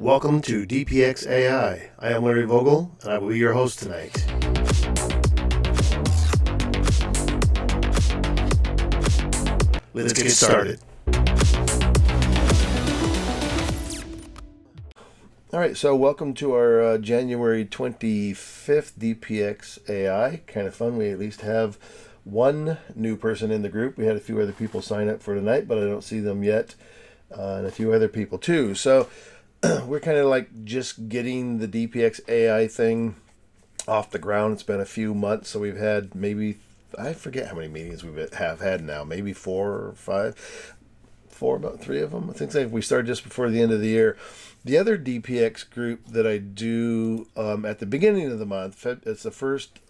Welcome to Dpx-Ai. I am Larry Vogel, and I will be your host tonight. Let's get started. All right, so welcome to our January 25th Dpx-Ai. Kind of fun. We at least have one new person in the group. We had a few other people sign up for tonight, but I don't see them yet, and a few other people too. So we're kind of like just getting the Dpx-Ai thing off the ground. It's been a few months, so we've had maybe, I forget how many meetings we have had now, maybe 4 or 5. About 3 of them. I think we started just before the end of the year. The other DPX group that I do at the beginning of the month, it's the first,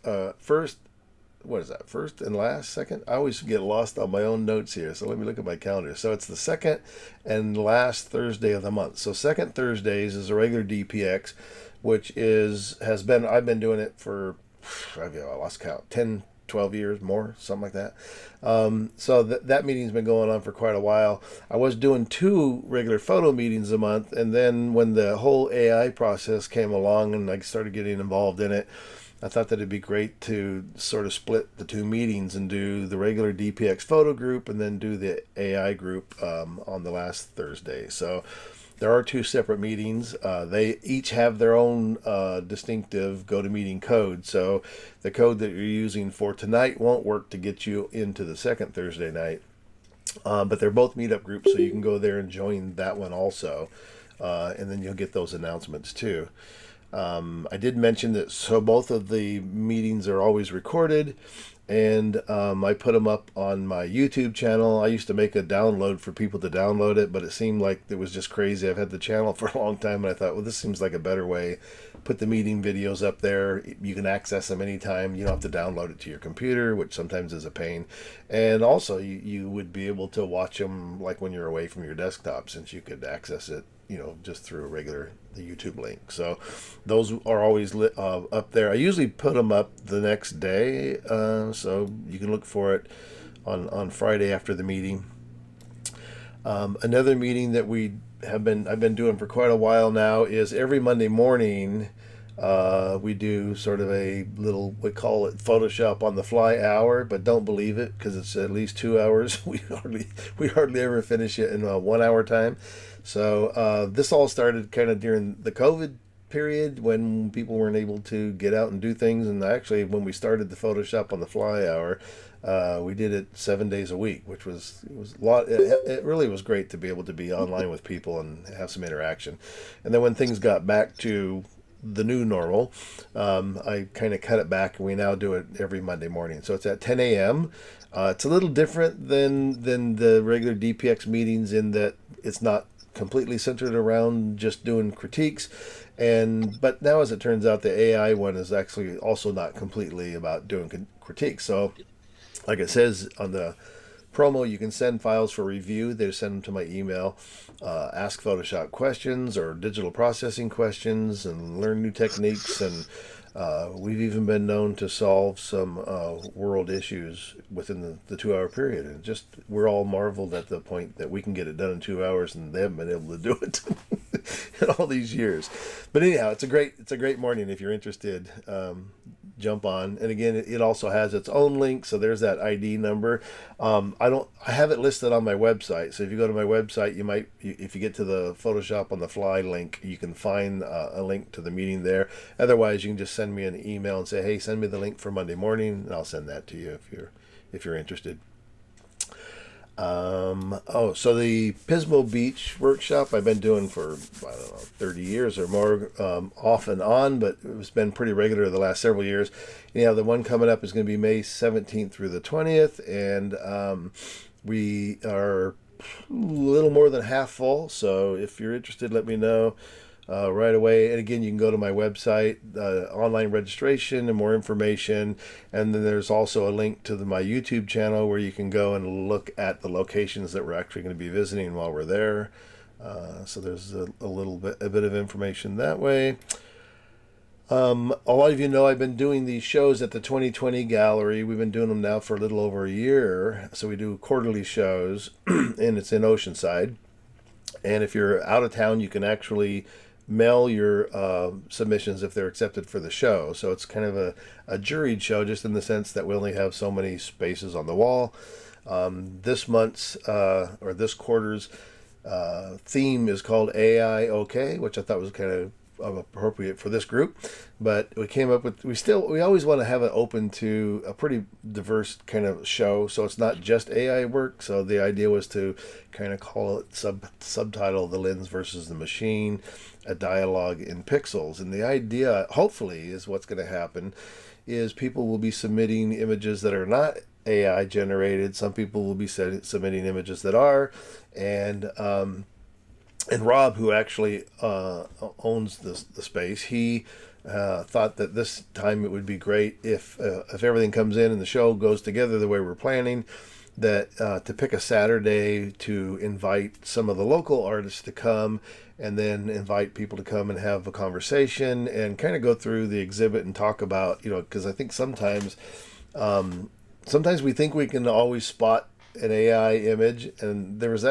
what is that, first and last, second? I always get lost on my own notes here, so let me look at my calendar. So it's the second and last Thursday of the month. So second Thursdays is a regular DPX, which I've been doing it for, I lost count, 10, 12 years, more, something like that. So that meeting's been going on for quite a while. I was doing 2 regular photo meetings a month, and then when the whole AI process came along and I started getting involved in it, I thought that it'd be great to sort of split the 2 meetings and do the regular DPX photo group and then do the AI group on the last Thursday. So there are 2 separate meetings. They each have their own distinctive GoToMeeting code. So the code that you're using for tonight won't work to get you into the second Thursday night. But they're both meetup groups, so you can go there and join that one also. And then you'll get those announcements too. I did mention that so both of the meetings are always recorded, and I put them up on my YouTube channel. I used to make a download for people to download it, but it seemed like it was just crazy. I've had the channel for a long time, and I thought, well, this seems like a better way. Put the meeting videos up there. You can access them anytime. You don't have to download it to your computer, which sometimes is a pain. And also, you would be able to watch them like when you're away from your desktop, since you could access it, just through the YouTube link. So those are always up there. I usually put them up the next day, so you can look for it on Friday after the meeting. Another meeting that I've been doing for quite a while now is every Monday morning. We do sort of a little, we call it Photoshop on the fly hour, but don't believe it because it's at least 2 hours. We hardly ever finish it in 1 hour time. So this all started kind of during the COVID period when people weren't able to get out and do things. And actually, when we started the Photoshop on the fly hour, we did it 7 days a week, which was a lot. It really was great to be able to be online with people and have some interaction. And then when things got back to the new normal, I kind of cut it back, and we now do it every Monday morning. So it's at 10 a.m. It's a little different than the regular DPX meetings in that it's not completely centered around just doing critiques, but now, as it turns out, the AI one is actually also not completely about doing critiques. So like it says on the promo, you can send files for review. They send them to my email. Ask Photoshop questions or digital processing questions and learn new techniques. And we've even been known to solve some world issues within the 2 hour period. And we're all marveled at the point that we can get it done in 2 hours, and they haven't been able to do it in all these years. But anyhow, it's a great morning. If you're interested, jump on. And again, it also has its own link, so there's that ID number. I have it listed on my website, so if you go to my website, if you get to the Photoshop on the fly link, you can find a link to the meeting there. Otherwise, you can just send me an email and say, hey, send me the link for Monday morning, and I'll send that to you if you're interested. So the Pismo Beach workshop I've been doing for, 30 years or more, off and on, but it's been pretty regular the last several years. The one coming up is going to be May 17th through the 20th, and we are a little more than half full, so if you're interested, let me know right away. And again, you can go to my website, online registration and more information. And then there's also a link to my YouTube channel where you can go and look at the locations that we're actually going to be visiting while we're there. So there's a bit of information that way. A lot of you know I've been doing these shows at the 2020 Gallery. We've been doing them now for a little over a year. So we do quarterly shows, and it's in Oceanside. And if you're out of town, you can actually mail your submissions if they're accepted for the show. So it's kind of a juried show, just in the sense that we only have so many spaces on the wall. This month's or this quarter's theme is called AI OK, which I thought was kind of appropriate for this group. But we came up with, we always want to have it open to a pretty diverse kind of show, so it's not just AI work. So the idea was to kind of call it subtitle The Lens versus the Machine, a dialogue in pixels. And the idea, hopefully, is what's going to happen is people will be submitting images that are not AI generated. Some people will be submitting images that are, and Rob, who actually owns the space, he thought that this time it would be great if everything comes in and the show goes together the way we're planning, that to pick a Saturday to invite some of the local artists to come, and then invite people to come and have a conversation and kind of go through the exhibit and talk about, because I think sometimes we think we can always spot an AI image, and there's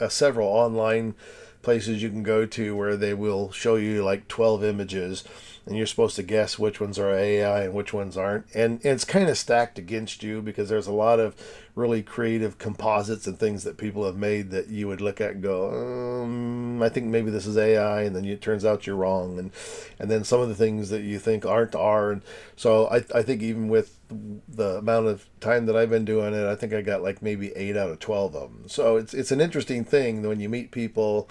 several online places you can go to where they will show you like 12 images, and you're supposed to guess which ones are AI and which ones aren't, and it's kind of stacked against you, because there's a lot of really creative composites and things that people have made that you would look at and go, I think maybe this is AI, and then it turns out you're wrong, and then some of the things that you think aren't are. And so I think even with the amount of time that I've been doing it, I think I got like maybe 8 out of 12 of them. So it's an interesting thing when you meet people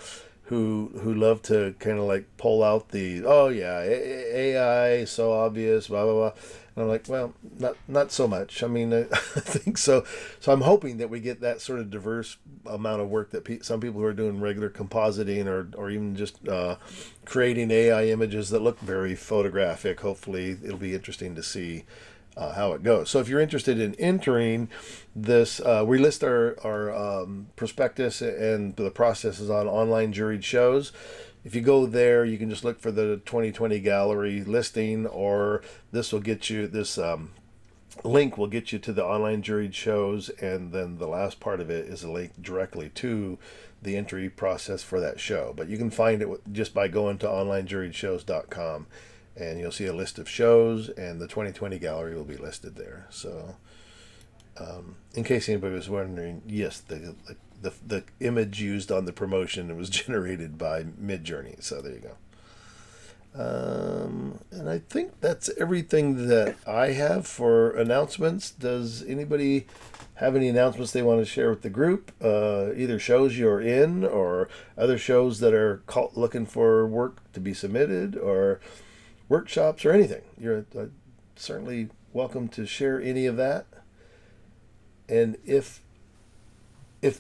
who love to kind of like pull out the, oh yeah, AI, so obvious, blah blah blah. And I'm like, well, not so much. I mean, I think so. So I'm hoping that we get that sort of diverse amount of work that some people who are doing regular compositing or even just creating AI images that look very photographic. Hopefully, it'll be interesting to see how it goes. So if you're interested in entering this, we list our prospectus and the processes on online juried shows. If you go there, you can just look for the 2020 gallery listing, or this link will get you to the online juried shows, and then the last part of it is a link directly to the entry process for that show. But you can find it just by going to onlinejuriedshows.com, and you'll see a list of shows, and the 2020 gallery will be listed there. So in case anybody was wondering, yes, the image used on the promotion was generated by Midjourney. So there you go. And I think that's everything that I have for announcements. Does anybody have any announcements they want to share with the group? Either shows you're in, or other shows that are looking for work to be submitted, or workshops, or anything. You're certainly welcome to share any of that. And if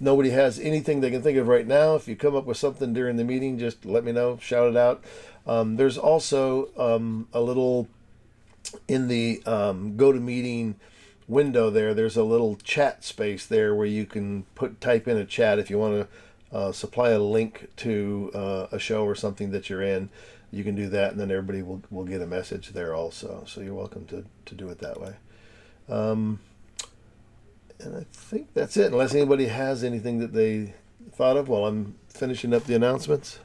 nobody has anything they can think of right now, if you come up with something during the meeting, just let me know, shout it out. There's also a little, in the GoToMeeting window there's a little chat space there where you can type in a chat if you want to supply a link to a show or something that you're in. You can do that, and then everybody will get a message there also. So you're welcome to do it that way. And I think that's it, unless anybody has anything that they thought of while I'm finishing up the announcements.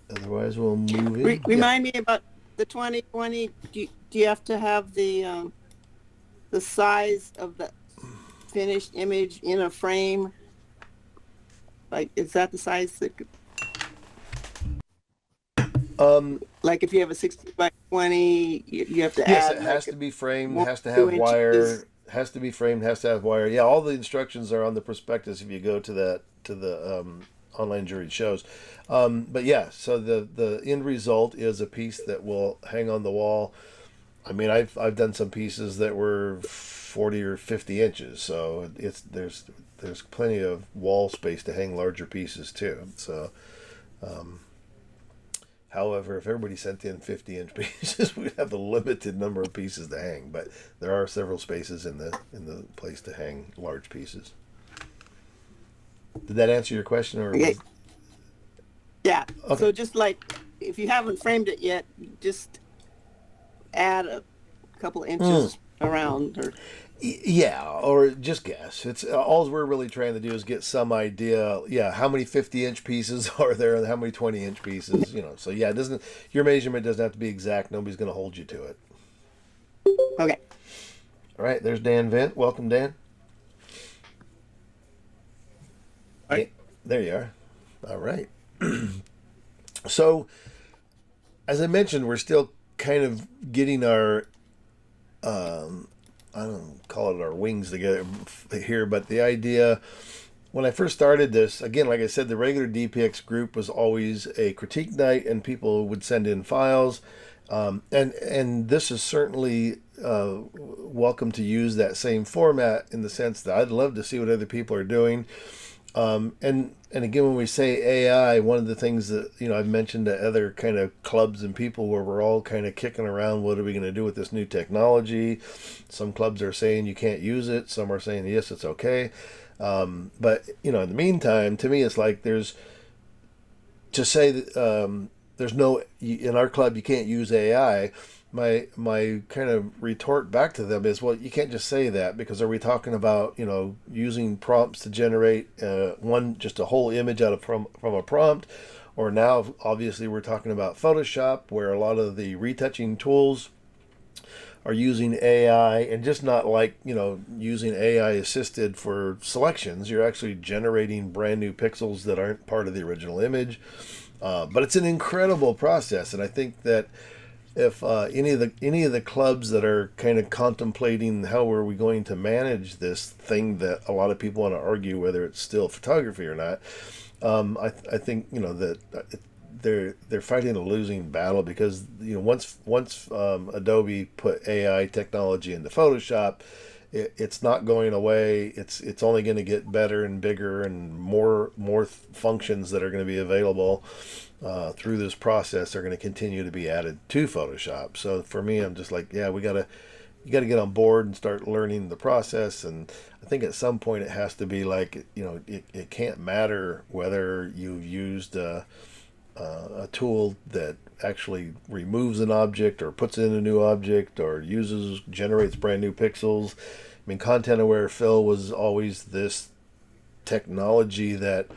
Otherwise, we'll move in. Remind me about the 2020. Do you have to have the size of the finished image in a frame? Like, is that the size that could... like if you have a 60 by 20, you have to add. Yes, it has to be framed, has to have wire. Has to be framed, has to have wire. Yeah, all the instructions are on the prospectus if you go to the online juried shows. But yeah, so the end result is a piece that will hang on the wall. I mean, I've done some pieces that were 40 or 50 inches, so there's plenty of wall space to hang larger pieces too. So. However, if everybody sent in 50-inch pieces, we'd have a limited number of pieces to hang. But there are several spaces in the place to hang large pieces. Did that answer your question? Or okay. Yeah. Okay. So just like if you haven't framed it yet, just add a couple inches around. Yeah, or just guess. It's all we're really trying to do is get some idea. Yeah, how many 50-inch pieces are there, and how many 20-inch pieces? So yeah, it doesn't. Your measurement doesn't have to be exact. Nobody's going to hold you to it. Okay. All right, there's Dan Vint. Welcome, Dan. Hi. There you are. All right. So, as I mentioned, we're still kind of getting our, I don't call it our wings together here, but the idea when I first started this, again, like I said, the regular DPX group was always a critique night, and people would send in files, and this is certainly welcome to use that same format in the sense that I'd love to see what other people are doing. And again, when we say AI, one of the things that I've mentioned to other kind of clubs and people where we're all kind of kicking around, what are we going to do with this new technology? Some clubs are saying you can't use it. Some are saying yes, it's okay. But in the meantime, to me, it's like there's to say that there's no in our club you can't use AI. My kind of retort back to them is, well, you can't just say that, because are we talking about using prompts to generate just a whole image out of from a prompt, or now obviously we're talking about Photoshop where a lot of the retouching tools are using AI, and just not like using AI assisted for selections. You're actually generating brand new pixels that aren't part of the original image. But it's an incredible process, and I think that if any of the clubs that are kind of contemplating how are we going to manage this thing that a lot of people want to argue whether it's still photography or not, I think that they're fighting a losing battle, because once Adobe put AI technology into Photoshop, it's not going away. It's only going to get better and bigger, and more functions that are going to be available through this process are going to continue to be added to Photoshop. So for me, I'm just like, yeah, you got to get on board and start learning the process. And I think at some point it has to be like, it can't matter whether you've used a tool that actually removes an object or puts in a new object or generates brand new pixels. I mean, content aware fill was always this technology that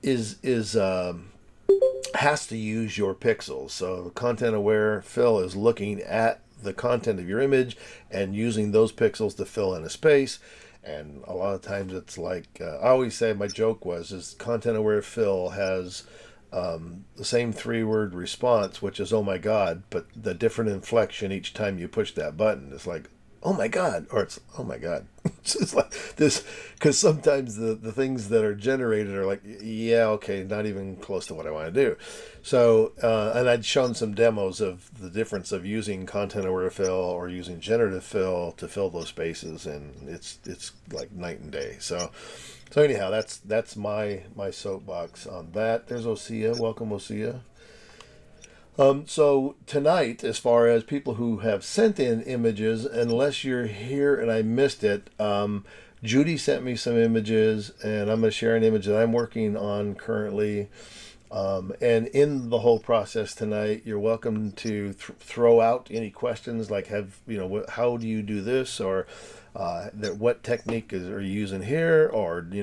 is has to use your pixels. So content aware fill is looking at the content of your image and using those pixels to fill in a space. And a lot of times it's like, I always say, my joke is content aware fill has the same 3-word response, which is, oh my God, but the different inflection each time you push that button. It's like, oh my God, or it's, oh my God. It's like this, because sometimes the things that are generated are like, yeah, okay, not even close to what I want to do. So, and I'd shown some demos of the difference of using content aware fill or using generative fill to fill those spaces, and it's like night and day. So anyhow, that's my soapbox on that. There's Osea. Welcome, Osea. So tonight, as far as people who have sent in images, unless you're here and I missed it, Judy sent me some images, and I'm going to share an image that I'm working on currently. And in the whole process tonight, you're welcome to throw out any questions, like how do you do this, or what technique are you using here, or I'm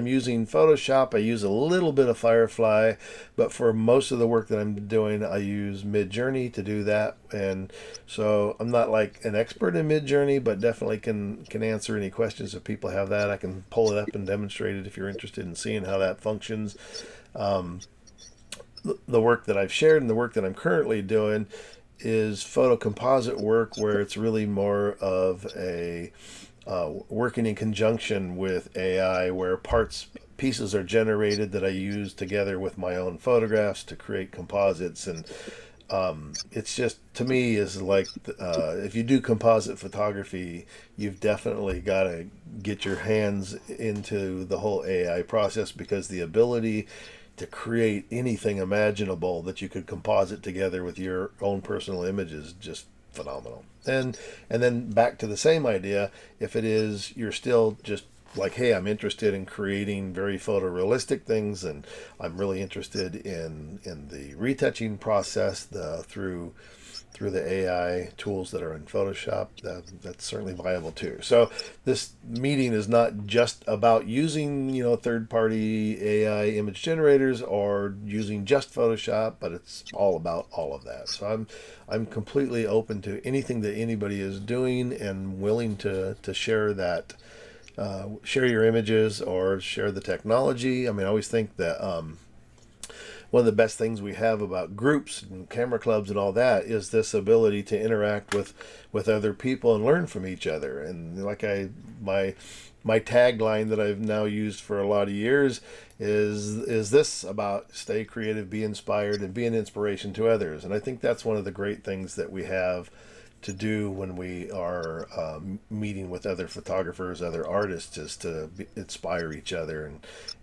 using Photoshop. I use a little bit of Firefly, but for most of the work that I'm doing, I use Midjourney to do that. And so I'm not like an expert in Midjourney, but definitely can answer any questions if people have that. I can pull it up and demonstrate it if you're interested in seeing how that functions. The work that I've shared and the work that I'm currently doing is photo composite work, where it's really more of a working in conjunction with AI, where pieces are generated that I use together with my own photographs to create composites. And it's just, to me, is like, if you do composite photography, you've definitely got to get your hands into the whole AI process, because the ability to create anything imaginable that you could composite together with your own personal image is just phenomenal. And then back to the same idea, if it is, you're still just like, hey, I'm interested in creating very photorealistic things, and I'm really interested in the retouching process through through the AI tools that are in Photoshop, that's certainly viable too. So this meeting is not just about using, third-party AI image generators or using just Photoshop, but it's all about all of that. So I'm completely open to anything that anybody is doing and willing to share that. Share your images or share the technology. I mean, I always think that one of the best things we have about groups and camera clubs and all that is this ability to interact with other people and learn from each other. And like my tagline that I've now used for a lot of years is this about stay creative, be inspired, and be an inspiration to others. And I think that's one of the great things that we have to do when we are meeting with other photographers, other artists, is to inspire each other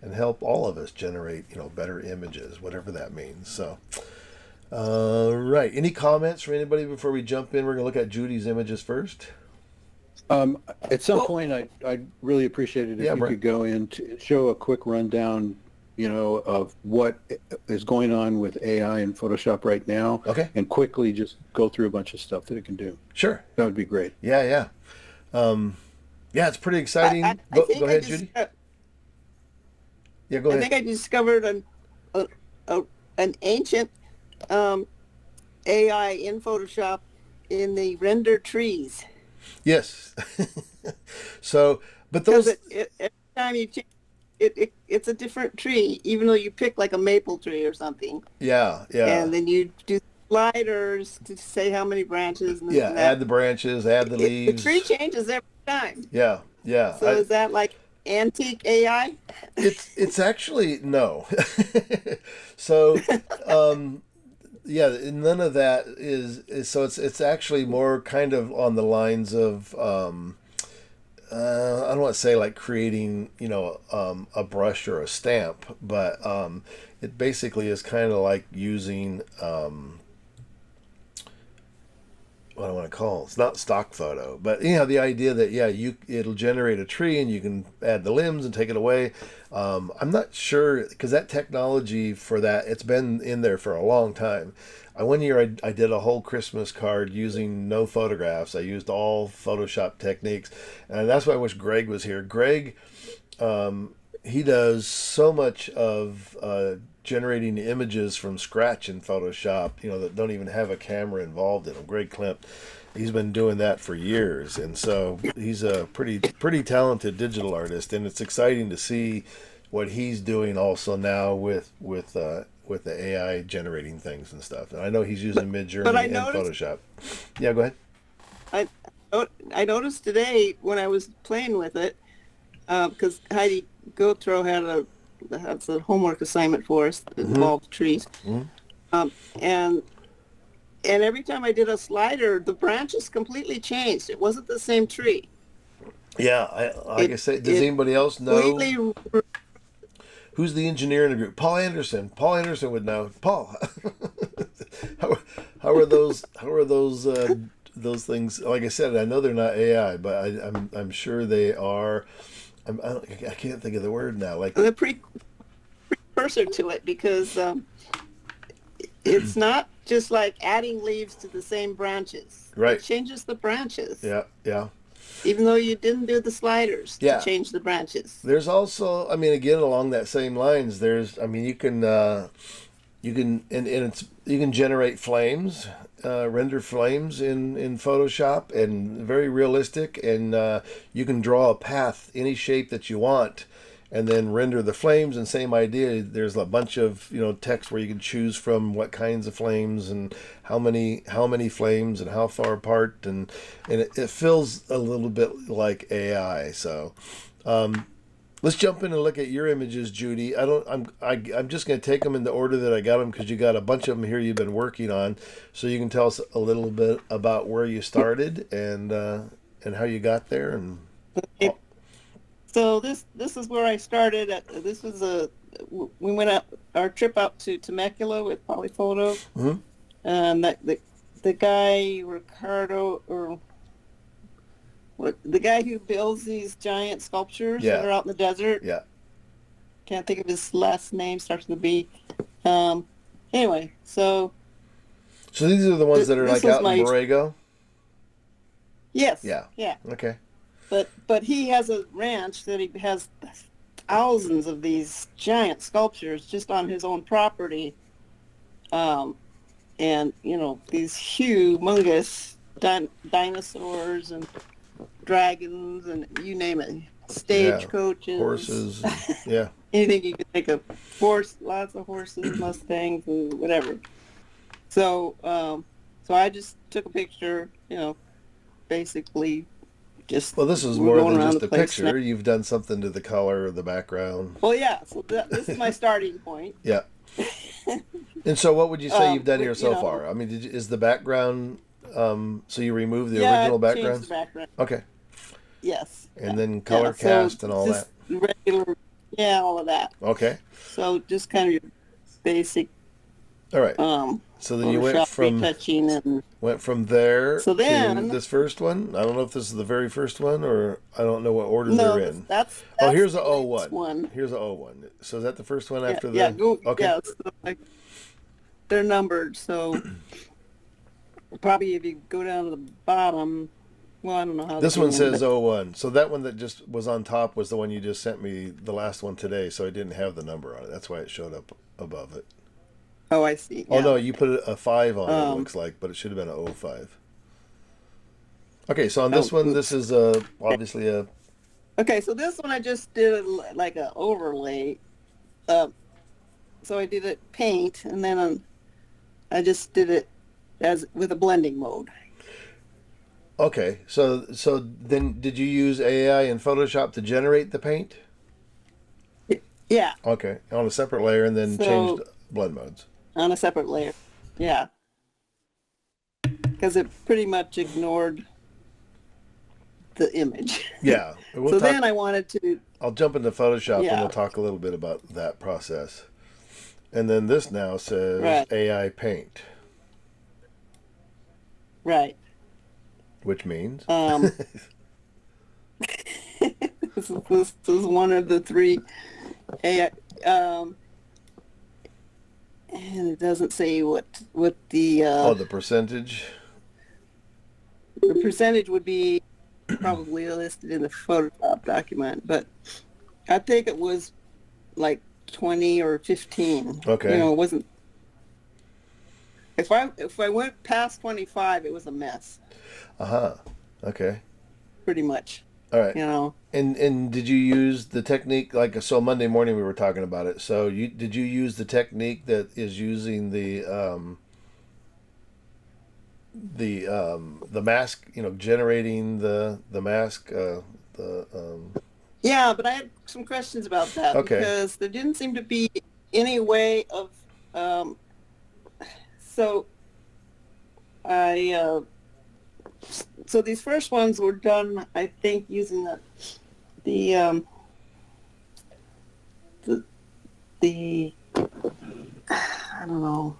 and help all of us generate better images, whatever that means. So, right. Any comments from anybody before we jump in? We're gonna look at Judy's images first. At some point, I'd really appreciate it if Yeah, you Brent. could go in to show a quick rundown, of what is going on with AI and Photoshop right now, Okay. and quickly just go through a bunch of stuff that it can do. Sure. That would be great. Yeah, yeah. Yeah, it's pretty exciting. I Go think ahead, Judy. Yeah, go I ahead. think I discovered an ancient AI in Photoshop in the render trees. Yes. So, but Because those. every time you change it's a different tree, even though you pick like a maple tree or something. Yeah, yeah. And then you do sliders to say how many branches and this Yeah, and that. add the branches, add the The leaves. tree changes every time. Yeah, yeah. So is that like antique AI? It's actually no. So, yeah, none of that is so it's actually more kind of on the lines of I don't want to say like creating, a brush or a stamp, but it basically is kind of like using what I want to call it. It's not stock photo, but the idea that it'll generate a tree and you can add the limbs and take it away. I'm not sure because that technology for that it's been in there for a long time. One year I did a whole Christmas card using no photographs. I used all Photoshop techniques, and that's why I wish Greg was here. Greg, he does so much of generating images from scratch in Photoshop, that don't even have a camera involved in them. Greg Klimt, he's been doing that for years, and so he's a pretty talented digital artist, and it's exciting to see what he's doing also now with the AI generating things and stuff. And I know he's using Midjourney and Photoshop. Yeah, go ahead. I noticed today when I was playing with it, because Heidi Gotro had a homework assignment for us that involved trees, and every time I did a slider, the branches completely changed. It wasn't the same tree. Yeah, like I say, does anybody else know who's the engineer in the group? Paul Anderson. Paul Anderson would know. Paul, how are those those things? Like I said, I know they're not AI, but I'm sure they are. I can't think of the word now. Like the precursor to it, because it's not just like adding leaves to the same branches. Right. It changes the branches. Yeah, yeah. Even though you didn't do the sliders to change the branches. There's also, again, along that same lines, you can you can generate flames, render flames in Photoshop, and very realistic, and you can draw a path, any shape that you want, and then render the flames. And same idea, there's a bunch of text where you can choose from what kinds of flames and how many flames and how far apart, and it feels a little bit like AI. So let's jump in and look at your images, Judy. I'm just going to take them in the order that I got them, because you got a bunch of them here you've been working on, so you can tell us a little bit about where you started and how you got there. And so this is where I started. We went out our trip out to Temecula with Polyphoto, and the guy Ricardo, or the guy who builds these giant sculptures that are out in the desert. Yeah. Can't think of his last name. Starts with a B. Anyway, so So these are the ones that are This like was out in my Borrego? yes, Yeah. yeah. Okay. But he has a ranch that he has thousands of these giant sculptures just on his own property, and these humongous dinosaurs and dragons and you name it, Yeah. stagecoaches, Horses and yeah. anything you can think of. Lots of horses, Mustangs, and whatever. So I just took a picture, basically just Well, this is we're more going than around just the a place now. picture. You've done something to the color or the background. Well, yeah. So this is my starting point. Yeah. And so, what would you say you've done But, here so far? I mean, is the background? So you remove the yeah, original I changed background? the background. Okay. Yes. And Yeah. then color So cast and all that. just regular, yeah, all of that. Okay. So just kind of your basic All right. So then you Photoshop retouching, and went from there so to then this first one. I don't know if this is the very first one or I don't know what order no, they're in. that's Oh, here's the a next 01. one. Here's a 01. So is that the first one Yeah, after the? yeah, go, Okay. yeah. So they're numbered, so probably if you go down to the bottom, well, I don't know how. This they one do says but 01. So that one that just was on top was the one you just sent me, the last one today. So I didn't have the number on it. That's why it showed up above it. oh, I see. Oh Yeah. no, you put a 5 on it. It Um, looks like, but it should have been a 05. Okay, so on Oh, this one, oops. this is obviously a. Okay, so this one I just did like an overlay. So I did it paint, and then I just did it as with a blending mode. Okay, so then did you use AI in Photoshop to generate the paint? Yeah, Okay, on a separate layer and then So- changed blend modes. on a separate layer. Yeah, because it pretty much ignored the image. Yeah, we'll So talk. then I wanted to, I'll jump into Photoshop and Yeah. we'll talk a little bit about that process. And then this now says Right. AI Paint, right. which means This is one of the three AI, and it doesn't say what the the percentage. the percentage would be probably listed in the Photoshop document, but I think it was like 20 or 15. Okay. It wasn't. If I went past 25, it was a mess, Okay. pretty much. All right. You know. And did you use the technique so Monday morning we were talking about it. So did you use the technique that is using the mask, generating the mask Yeah, but I had some questions about that Okay. because there didn't seem to be any way of. So I. So these first ones were done, I think, using the I don't know,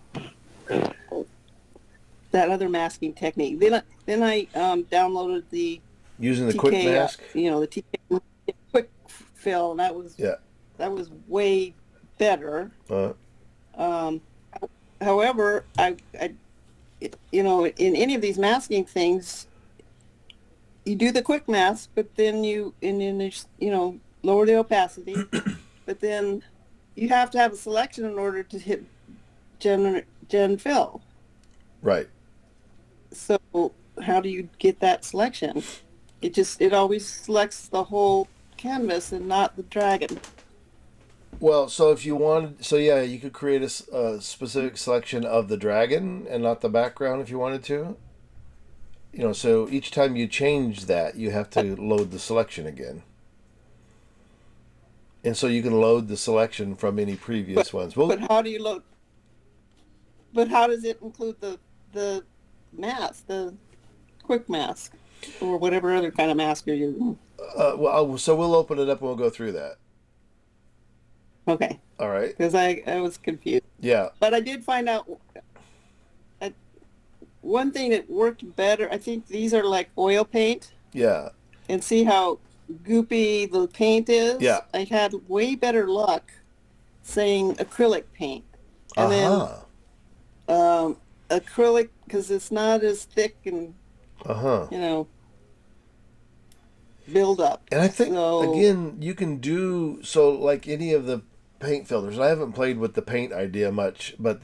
that other masking technique. Then I downloaded the using the TK, quick mask? the TK quick fill, and Yeah. that was way better. Uh, However, in any of these masking things, you do the quick mask, but then lower the opacity, but then you have to have a selection in order to hit gen fill. right. So how do you get that selection? It always selects the whole canvas and not the dragon. Well, so if you wanted, yeah, you could create a specific selection of the dragon and not the background if you wanted to. So each time you change that, you have to load the selection again. And so you can load the selection from any previous ones. Well, But how do you load? But how does it include the mask, the quick mask, or whatever other kind of mask you're using? so we'll open it up and we'll go through that. Okay, All right. because I was confused. Yeah. But I did find out one thing that worked better. I think these are like oil paint, Yeah. and see how goopy the paint is? Yeah. I had way better luck saying acrylic paint. And Uh-huh. then acrylic because it's not as thick and, Uh-huh. build up. And I think, So, again, you can do so like any of the paint filters. I haven't played with the paint idea much, but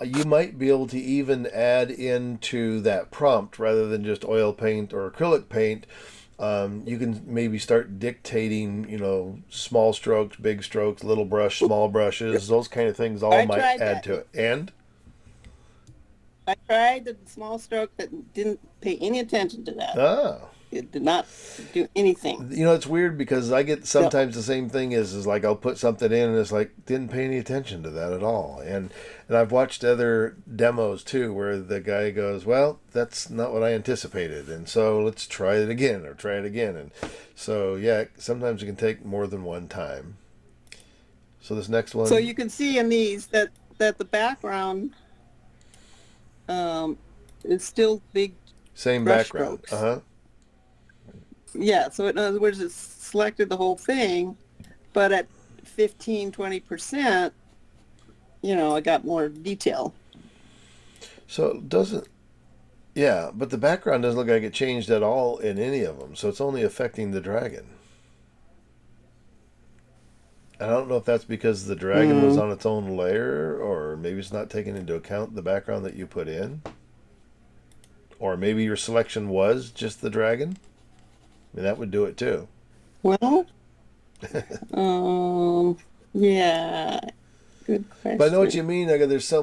you might be able to even add into that prompt rather than just oil paint or acrylic paint. You can maybe start dictating, small strokes, big strokes, little brush, small brushes, those kind of things all I might tried add that. to it. And I tried the small stroke that didn't pay any attention to that. ah, It did not do anything. it's weird because I get So, sometimes the same thing is like I'll put something in and it's like didn't pay any attention to that at all. And I've watched other demos too where the guy goes, "Well, that's not what I anticipated." And so let's try it again or try it again. And so yeah, sometimes it can take more than one time. So this next so one, you can see in these that the background um, is still big same brush background. strokes. Uh-huh. Yeah, so in other words, it selected the whole thing, but at 15-20%, I got more detail. So it doesn't yeah, but the background doesn't look like it changed at all in any of them. So it's only affecting the dragon. I don't know if that's because the dragon was Mm. on its own layer, or maybe it's not taking into account the background that you put in, or maybe your selection was just the dragon. I mean, that would do it too. Well, um, yeah, good But I know what question. you mean. Like, there's so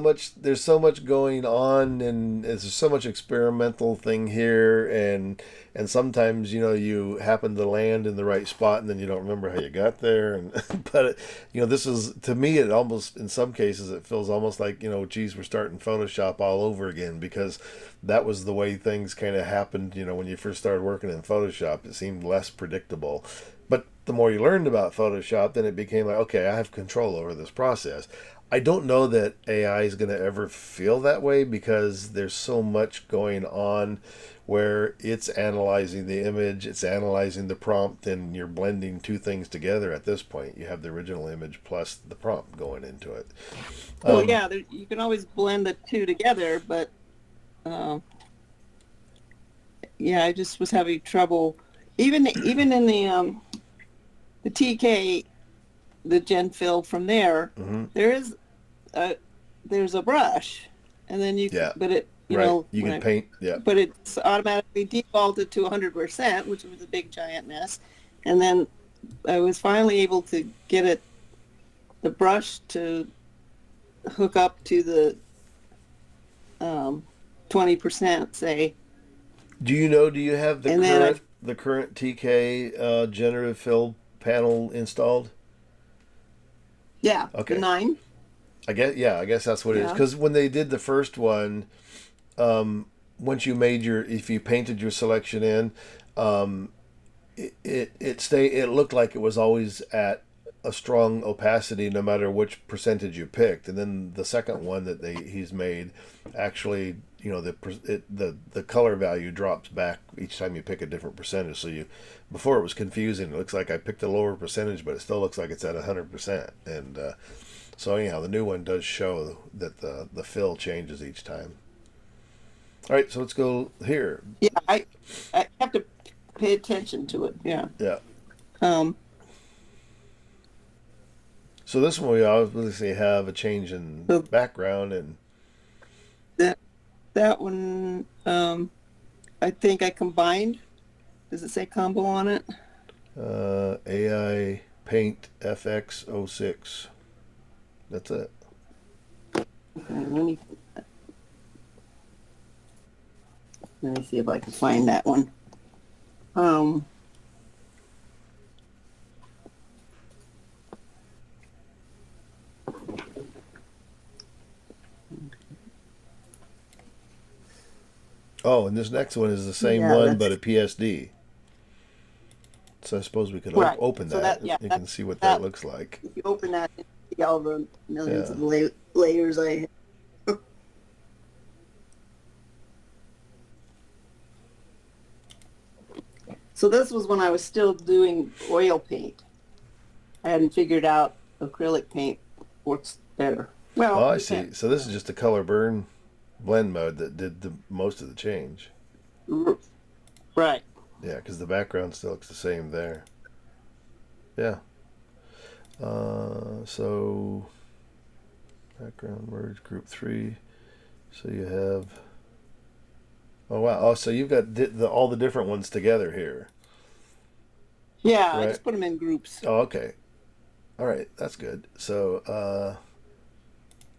much going on, and there's so much experimental thing here, and sometimes you happen to land in the right spot, and then you don't remember how you got there. And but this is to me, it almost in some cases it feels almost like geez, we're starting Photoshop all over again because that was the way things kind of happened. When you first started working in Photoshop, it seemed less predictable. But the more you learned about Photoshop, then it became like, okay, I have control over this process. I don't know that AI is going to ever feel that way because there's so much going on where it's analyzing the image, it's analyzing the prompt, and you're blending two things together at this point. You have the original image plus the prompt going into it. Well, Um, yeah, you can always blend the two together, but uh, yeah, I just was having trouble. Even in the TK, the Gen Fill from there, mhm. there is a there's a brush, and then Yeah, but it right. You can paint. Yeah. but it's automatically defaulted to 100%, which was a big giant mess. And then I was finally able to get the brush to hook up to the um, 20%, say, Do you have the and then I, current TK generative fill panel installed? yeah, the Okay. 9, I guess that's what it is. yeah, Because when they did the first one, once you made if you painted your selection in, um, it looked like it was always at a strong opacity no matter which percentage you picked. And then the second one that he's made, actually, the color value drops back each time you pick a different percentage. So before it was confusing. It looks like I picked a lower percentage, but it still looks like it's at 100%. And so anyhow, the new one does show that the fill changes each time. All right, so let's go here. yeah, I have to pay attention to it, yeah. Yeah. Um, So this one we obviously have a change in so background and that that one, I think I combined. Does it say combo on it? AI Paint FX06. That's it. Let me see if I can find that one. Um, Oh, and this next one is the same yeah, one but a that's PSD. So I suppose we could right. open So that. that, yeah, You that can see what that that looks like. if you open that, you see all the millions Yeah. of layers I. So this was when I was still doing oil paint. I hadn't figured out acrylic paint works better. Oh, Well, I see. depends. So this is just a color burn. blend mode that did the most of the change. Right. Yeah, because the background still looks the same there. Yeah. So background merge group 3. So you have. Oh wow! Oh, so you've got all the different ones together here. Yeah, I Right. just put them in groups. Oh, okay. All right, that's good. So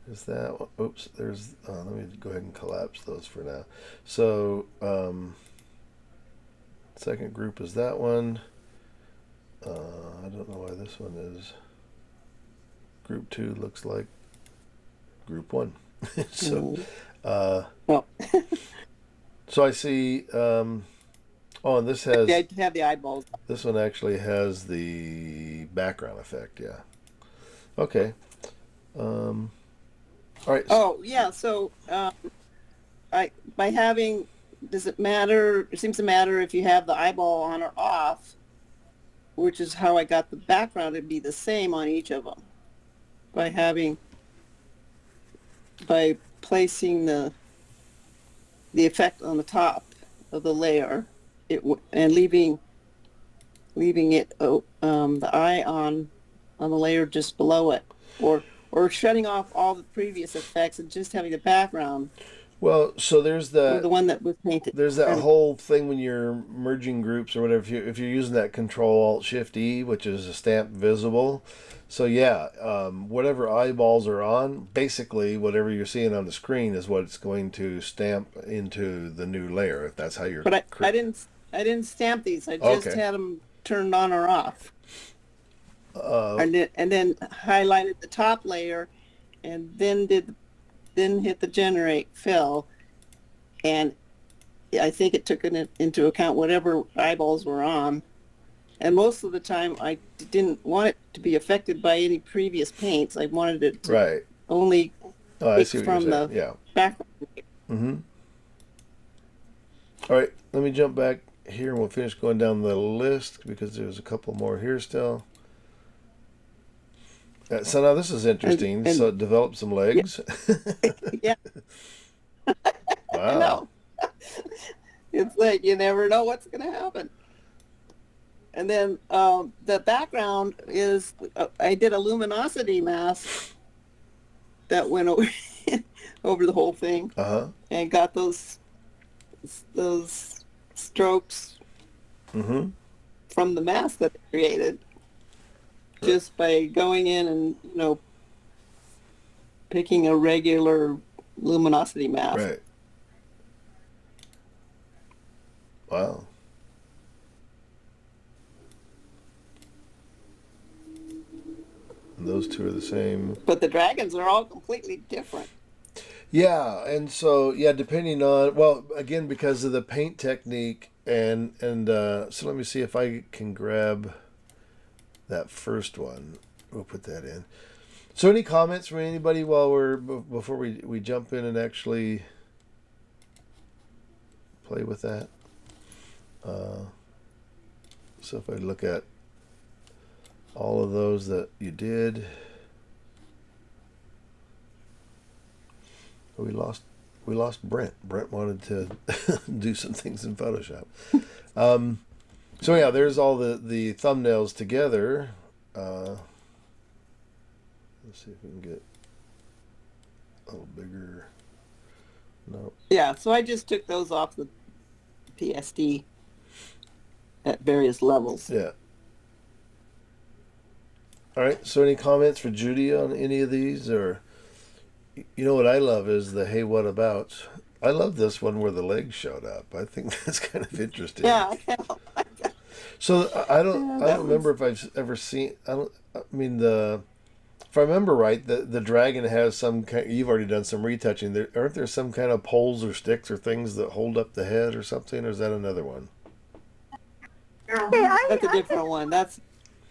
is that? Oops. There's. Let me go ahead and collapse those for now. So second group is that one. I don't know why this one is. Group 2 looks like group 1. So, Oh, so I see. Oh, and this has. I have the eyeballs. This one actually has the background effect. Yeah. Okay. All right. Oh, yeah. So, I by having, does it matter? It seems to matter if you have the eyeball on or off, which is how I got the background to be the same on each of them. By placing the effect on the top of the layer, and leaving it the eye on the layer just below it, or shutting off all the previous effects and just having the background. Well, so there's Or the one that was painted. there's that whole thing when you're merging groups or whatever. If you're using that Control Alt Shift E, which is a stamp visible. So yeah, whatever eyeballs are on, basically whatever you're seeing on the screen is what it's going to stamp into the new layer. If that's how you're. But I didn't stamp these. I just Okay. had them turned on or off. And then highlighted the top layer, and then hit the generate fill, and I think it took into account whatever eyeballs were on. And most of the time, I didn't want it to be affected by any previous paints. I wanted it to Right. only Oh, I pick see what from you're saying. the Yeah. background. Mm-hmm. All right, let me jump back here and we'll finish going down the list because there's a couple more here still. So now this is interesting. And- So it developed some legs. Yeah, I Wow. know. It's like you never know what's going to happen. And then the background is, I did a luminosity mask that went over, over the whole thing, Uh-huh. and got those strokes Mm-hmm. from the mask that I created, just by going in and picking a regular luminosity mask. Right. Wow. And those two are the same. But the dragons are all completely different. Yeah, and so yeah, depending on, well, again, because of the paint technique and so let me see if I can grab that first one. We'll put that in. So any comments from anybody before we jump in and actually play with that? So if I look at all of those that you did, we lost Brent. Brent wanted to do some things in Photoshop. So yeah, there's all the thumbnails together. Let's see if we can get a little bigger. No. Yeah, so I just took those off the PSD at various levels. Yeah. All right. So any comments for Judy on any of these? Or you know what I love is the hey what abouts. I love this one where the legs showed up. I think that's kind of interesting. Yeah, So I don't remember if I've ever seen. If I remember right, the dragon has some kind. You've already done some retouching. Aren't there some kind of poles or sticks or things that hold up the head or something? Or is that another one? Hey, that's a different one.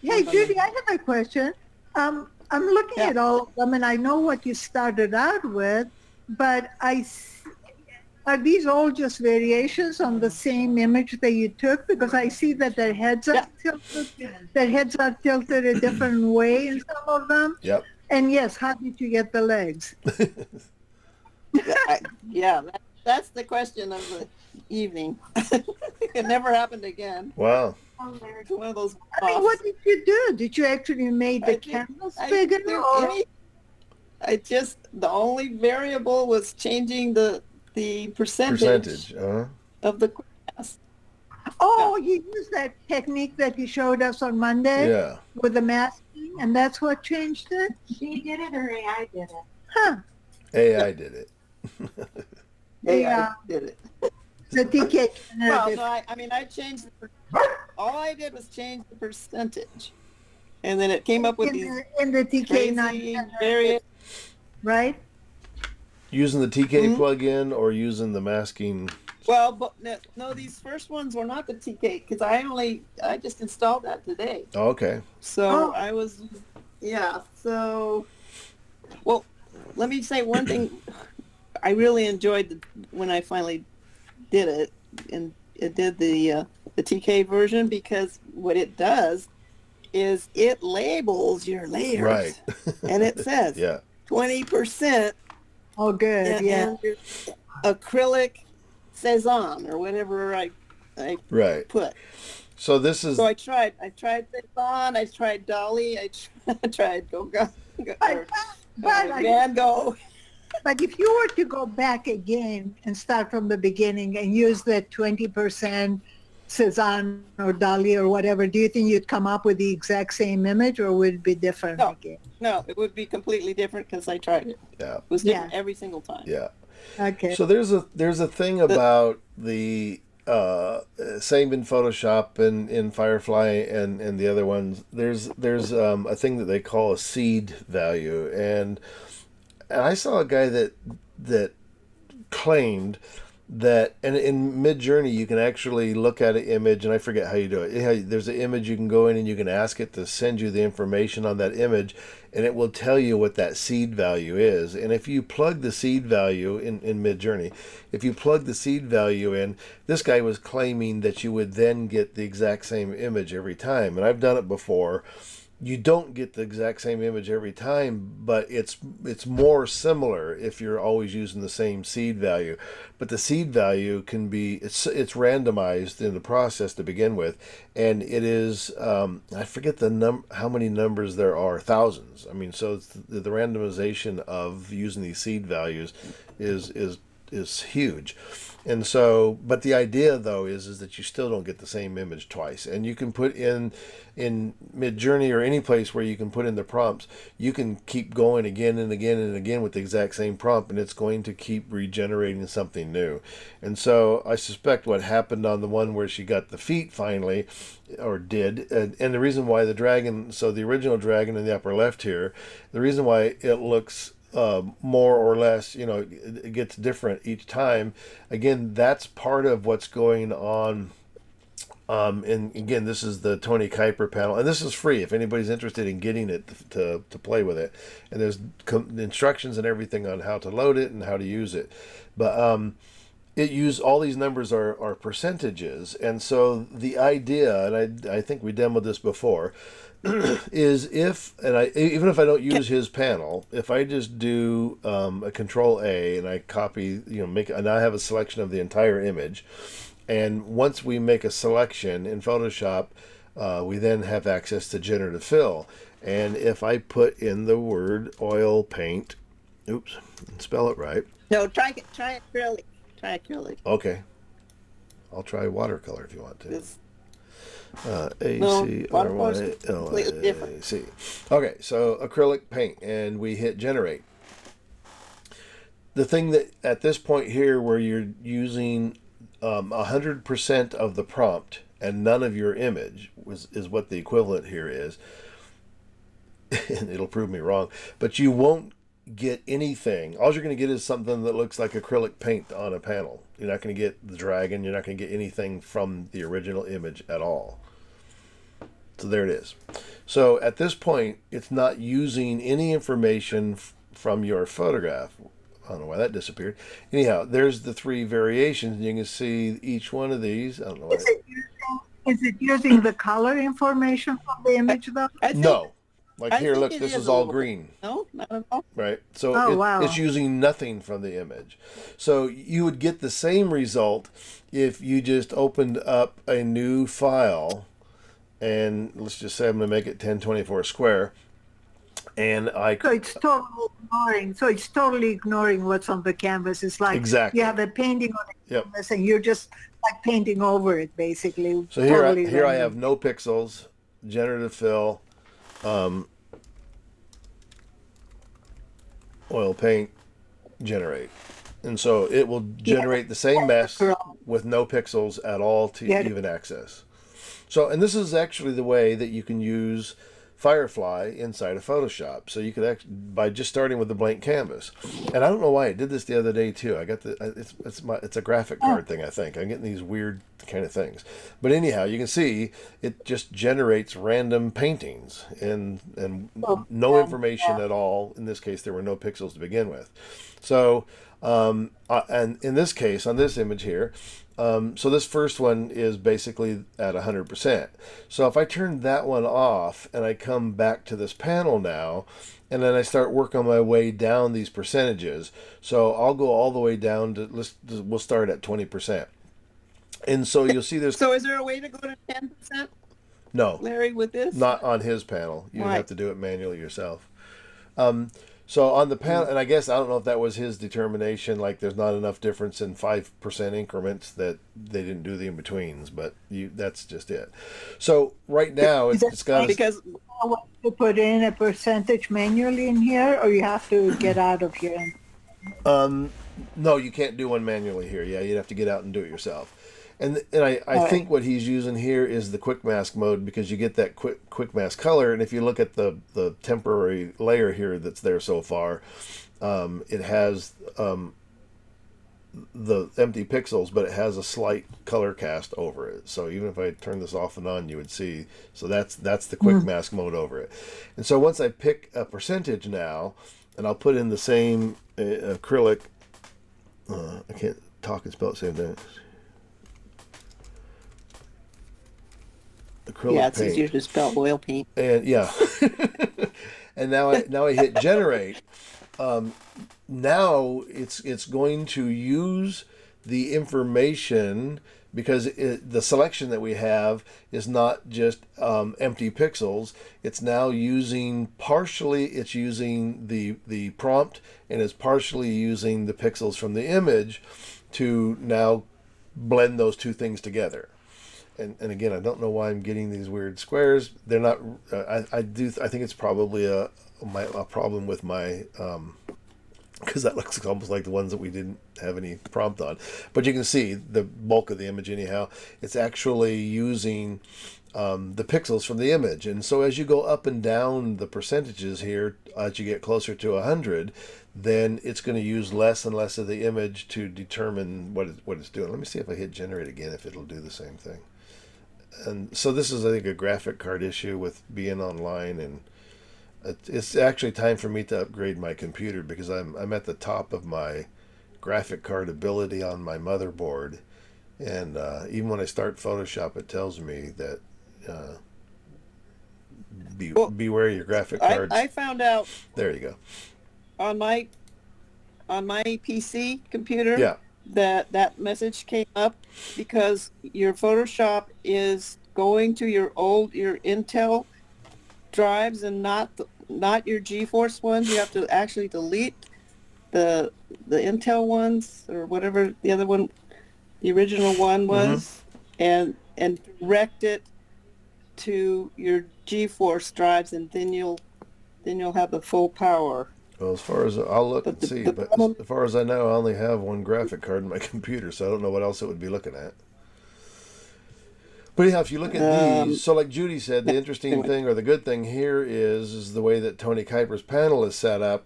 Hey, Judy, I have a question. I'm looking at all of them, and I know what you started out with, but are these all just variations on the same image that you took? Because I see that their heads are tilted. Their heads are tilted a different way in some of them. Yep. And yes, how did you get the legs? Yeah, that's the question of the evening. It never happened again. Wow. It's one of those I mean, offs. what did you do? Did you actually make the canvas I bigger? didn't do Or? the only variable was changing the percentage Percentage. of the class. Oh, you used that technique that you showed us on Monday Yeah. with the masking, and that's what changed it? She did it or AI did it? Huh. AI did it. Yeah, I did it. The TK Well, generative. no, I mean, I changed all I did was change the percentage. And then it came up with these in the TK9 crazy generative, various. right? Using the TK Mhm. plugin or using the masking. Well, but no, these first ones were not the TK because I just installed that today. Oh, okay. So Oh. I was, yeah. So, well, let me say one thing. I really enjoyed when I finally did it, and it did the TK version, because what it does is it labels your layers, Right. and it says Yeah. 20% Oh, good. Yeah. and acrylic Cezanne or whatever I Right. put. So this is So I tried Cezanne, I tried Dolly, I tried But I- Van Gogh. But if you were to go back again and start from the beginning and use that 20% Cezanne or Dali or whatever, do you think you'd come up with the exact same image, or would it be different No. again? No, it would be completely different because I tried it. yeah. It was different Yeah. every single time. Yeah. Okay. So there's a thing about the same in Photoshop and in Firefly and the other ones. There's a thing that they call a seed value, and I saw a guy that claimed that, and in Mid-Journey you can actually look at an image, and I forget how you do it. There's an image, you can go in and you can ask it to send you the information on that image, and it will tell you what that seed value is. And if you plug the seed value in Mid-Journey, if you plug the seed value in, this guy was claiming that you would then get the exact same image every time. And I've done it before. You don't get the exact same image every time, but it's more similar if you're always using the same seed value. But the seed value can be, it's randomized in the process to begin with, and it is I forget how many numbers there are, thousands. I mean, so it's the randomization of using these seed values is huge. And so, but the idea though is that you still don't get the same image twice, and you can put in Mid-Journey or any place where you can put in the prompts, you can keep going again and again and again with the exact same prompt, and it's going to keep regenerating something new. And so I suspect what happened on the one where she got the feet finally, or did, and the reason why the dragon, so the original dragon in the upper left here, the reason why it looks more or less, it gets different each time. Again, that's part of what's going on. And again, this is the Tony Kuiper panel, and this is free if anybody's interested in getting it to play with it. And there's instructions and everything on how to load it and how to use it. But all these numbers are percentages, and so the idea, and I think we demoed this before, is even if I don't use his panel, if I just do a Control A and I copy, and I have a selection of the entire image, and once we make a selection in Photoshop, we then have access to generative fill. And if I put in the word oil paint, spell it right. No, try acrylic. Try acrylic. Okay, I'll try watercolor if you want to. Watercolor's completely different. A-C-R-Y-L-A-C. Okay, so acrylic paint, and we hit generate. The thing that at this point here where you're using 100% of the prompt and none of your image is what the equivalent here is. And it'll prove me wrong, but you won't get anything. All you're going to get is something that looks like acrylic paint on a panel. You're not going to get the dragon. You're not going to get anything from the original image at all. So there it is. So at this point, it's not using any information from your photograph. I don't know why that disappeared. Anyhow, there's the three variations, and you can see each one of these. I don't know why. Is it using the color information from the image though? I think, No. Like I here, think look, it this is is a all little bit. green. No, not at all. Right. So Oh, wow. it's using nothing from the image. So you would get the same result if you just opened up a new file, and let's just say I'm going to make it 1024 square, and So it's totally ignoring. So it's totally ignoring what's on the canvas. It's like Exactly. you have a painting on the Yep. canvas, and you're just like painting over it, basically. So here, Totally here I random. have no pixels, generative fill, oil paint, generate. And so it will generate the same mess with no pixels at all to Yeah. even access. So, and this is actually the way that you can use Firefly inside of Photoshop. So you could actually, by just starting with the blank canvas. And I don't know why I did this the other day too. I got it's a graphic card thing, I think. I'm getting these weird kind of things. But anyhow, you can see it just generates random paintings and no information at all. In this case, there were no pixels to begin with. So, and in this case, on this image here, so this first one is basically at 100%. So if I turn that one off and I come back to this panel now, and then I start working my way down these percentages. So I'll go all the way down to, we'll start at 20%. And so you'll see there's, So is there a way to go to 10%, no, Larry, with this? not on his panel. You would Why? have to do it manually yourself. So on the panel, and I guess I don't know if that was his determination, like there's not enough difference in 5% increments that they didn't do the in-betweens, but that's just it. So right now it's got Because To put in a percentage manually in here, or you have to get out of here. no, you can't do one manually here. Yeah, you'd have to get out and do it yourself. And I think what he's using here is the quick mask mode, because you get that quick mask color. And if you look at the temporary layer here that's there so far, it has the empty pixels, but it has a slight color cast over it. So even if I turn this off and on, you would see. So that's the quick mask mode over it. And so once I pick a percentage now, and I'll put in the same acrylic. I can't talk and spell at the same time. Acrylic yeah, it's paint. easier to spell oil paint. And yeah, and now I hit generate. Now it's going to use the information, because the selection that we have is not just empty pixels. It's now using it's using the prompt, and it's partially using the pixels from the image to now blend those two things together. And again, I don't know why I'm getting these weird squares. They're not. I think it's probably a problem with my, because that looks almost like the ones that we didn't have any prompt on. But you can see the bulk of the image anyhow. It's actually using the pixels from the image. And so as you go up and down the percentages here, as you get closer to 100, then it's going to use less and less of the image to determine what it's doing. Let me see if I hit generate again, if it'll do the same thing. And so this is, I think, a graphic card issue with being online, and it's actually time for me to upgrade my computer, because I'm at the top of my graphic card ability on my motherboard, and even when I start Photoshop, it tells me that beware your graphic cards. I found out There you go. on my PC computer. Yeah. That message came up because your Photoshop is going to your Intel drives and not your GeForce ones. You have to actually delete the Intel ones, or whatever the other one, the original one was, and direct it to your GeForce drives, and then you'll have the full power. Well, as far as I'll look and see, but problem- as far as I know, I only have one graphic card in my computer, so I don't know what else it would be looking at. But yeah, if you look at these, so like Judy said, the interesting thing, or the good thing here is the way that Tony Kuiper's panel is set up.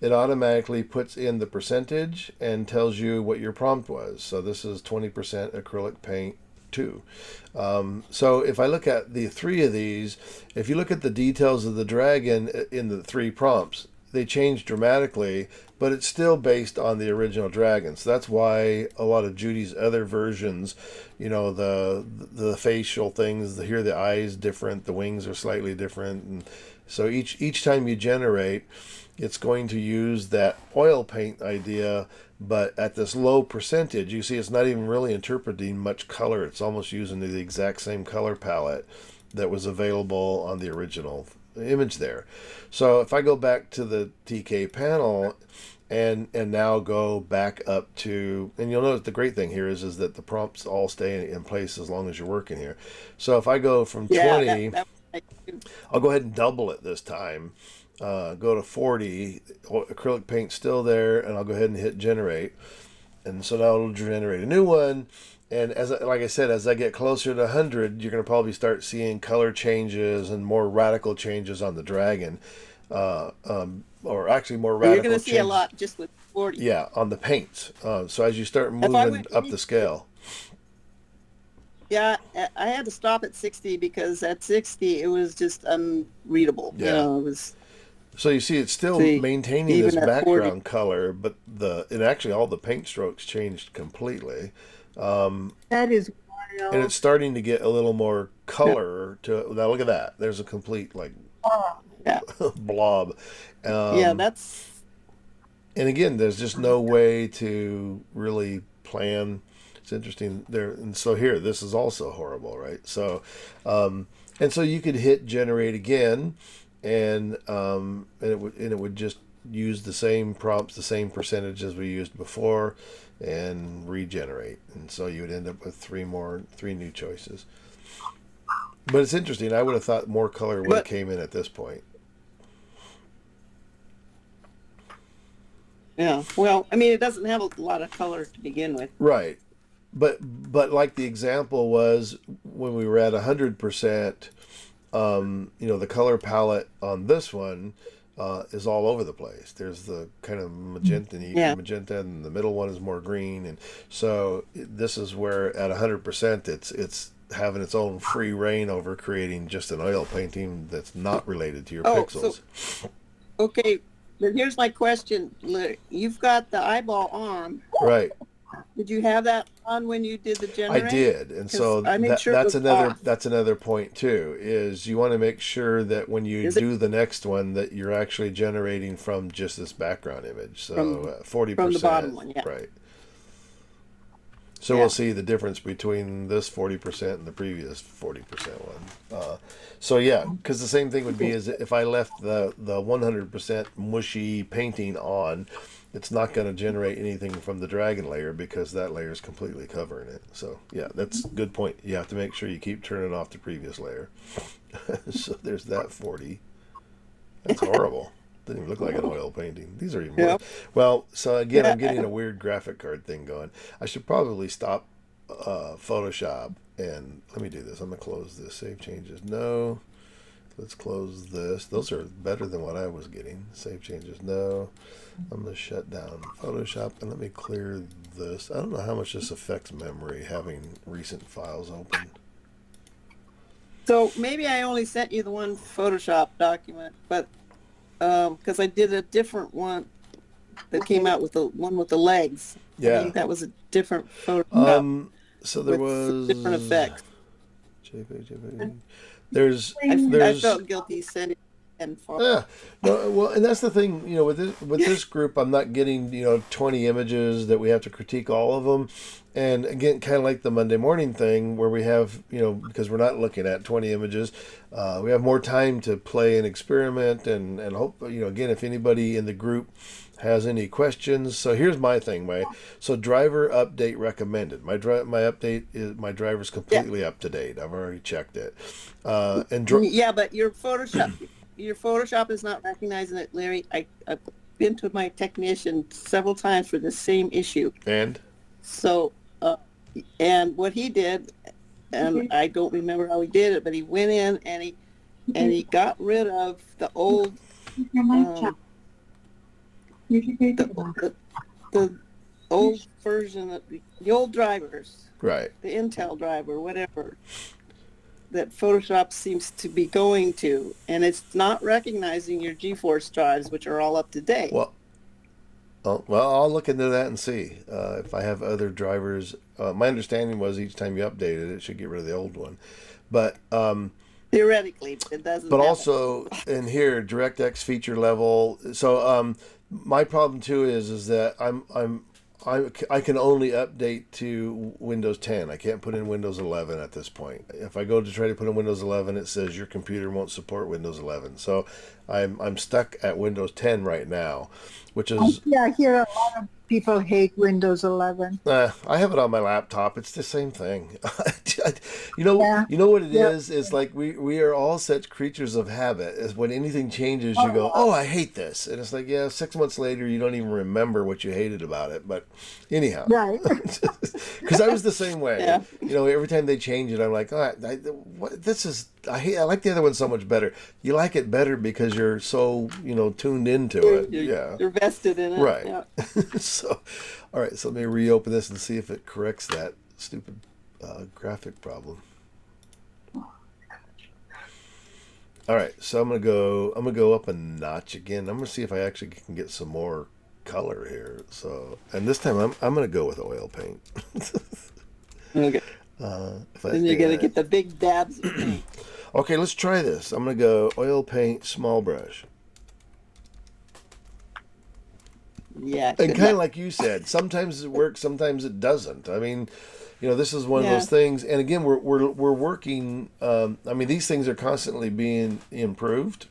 It automatically puts in the percentage and tells you what your prompt was. So this is 20% acrylic paint 2. So if I look at the 3 of these, if you look at the details of the dragon in the 3 prompts, they change dramatically, but it's still based on the original dragon. So that's why a lot of Judy's other versions, the facial things, here the eyes different, the wings are slightly different, and So each time you generate, it's going to use that oil paint idea, but at this low percentage. You see, it's not even really interpreting much color. It's almost using the exact same color palette that was available on the original image there. So if I go back to the TK panel and now go back up to, and you'll notice the great thing here is that the prompts all stay in place as long as you're working here. So if I go from 20, I'll go ahead and double it this time. Go to 40, acrylic paint's still there, and I'll go ahead and hit generate. And so now it'll generate a new one. And like I said, as I get closer to 100, you're going to probably start seeing color changes and more radical changes on the dragon. Or actually more radical You're going to see a changes. lot just with 40. Yeah, on the paints. So as you start moving up the scale. Yeah, I had to stop at 60 because at 60 it was just unreadable. Yeah. You know, it was. So you see, it's still maintaining this background color, but and actually all the paint strokes changed completely. That is wild. And it's starting to get a little more color to. Now look at that. There's a complete blob. Yeah, that's. And again, there's just no way to really plan. It's interesting there, and so here, this is also horrible, right? So, and so you could hit generate again, and it would just use the same prompts, the same percentage as we used before, and regenerate, and so you would end up with three new choices. But it's interesting. I would have thought more color would have came in at this point. Yeah. Well, I mean, it doesn't have a lot of color to begin with. Right. But like the example was when we were at 100%, the color palette on this one is all over the place. There's the kind of magenta, and the middle one is more green, and so this is where at 100% it's having its own free reign over creating just an oil painting that's not related to your pixels. Okay, but here's my question. You've got the eyeball on. Right. Did you have that on when you did the generate? I did, and so that's another point too. Is you want to make sure that when you do the next one that you're actually generating from just this background image. So 40% from the bottom one, yeah. Right. So we'll see the difference between this 40% and the previous 40% one. So yeah, because the same thing would be is if I left the 100% mushy painting on, it's not going to generate anything from the dragon layer because that layer is completely covering it. So yeah, that's a good point. You have to make sure you keep turning off the previous layer. So there's that 40. That's horrible. Didn't even look like an oil painting. These are even more. Well, so again, I'm getting a weird graphic card thing going. I should probably stop Photoshop and let me do this. I'm going to close this. Save changes. No. Let's close this. Those are better than what I was getting. Save changes. No. I'm going to shut down Photoshop and let me clear this. I don't know how much this affects memory having recent files open. So maybe I only sent you the one Photoshop document, but because I did a different one that came out with the one with the legs. Yeah. I think that was a different Photoshop. So there was different effects. JPEG. I felt guilty sending. Yeah, no, well, and that's the thing, with this group, I'm not getting 20 images that we have to critique all of them, and again, kind of like the Monday morning thing where we have because we're not looking at 20 images, we have more time to play and experiment and hope again if anybody in the group has any questions. So here's my thing, so driver update recommended. My driver's completely up to date. I've already checked it, but your Photoshop is not recognizing it, Larry. I've been to my technician several times for the same issue. And? So, and what he did, and I don't remember how he did it, but he went in and he got rid of the old, the old version of the old drivers. Right. The Intel driver, whatever. That Photoshop seems to be going to, and it's not recognizing your GeForce drives, which are all up to date. Well, I'll look into that and see if I have other drivers. My understanding was each time you updated it, it should get rid of the old one. But Theoretically, it doesn't. But happen. also in here, DirectX feature level. So my problem too is that I can only update to Windows 10. I can't put in Windows 11 at this point. If I go to try to put in Windows 11, it says your computer won't support Windows 11. So I'm stuck at Windows 10 right now, which is Yeah, I hear a lot of people hate Windows 11. I have it on my laptop. It's the same thing. Yeah. You know what it Yeah. is? It's like we are all such creatures of habit. Is when anything changes, you go, "Oh, I hate this," and it's like, yeah, 6 months later, you don't even remember what you hated about it. But anyhow, Right. because I was the same way. Yeah. Every time they change it, I'm like, "Oh, what? This is I like the other one so much better." You like it better because you're so tuned into it. Yeah. You're vested in it. Right. Yeah. So, all right. So let me reopen this and see if it corrects that stupid graphic problem. All right. So I'm gonna go up a notch again. I'm gonna see if I actually can get some more color here. So, and this time I'm gonna go with oil paint. Okay. Then you're gonna get the big dabs of paint. Okay, let's try this. I'm gonna go oil paint, small brush. Yeah. And kind of like you said, sometimes it works, sometimes it doesn't. I mean, this is one of those things. And again, we're working. I mean, these things are constantly being improved.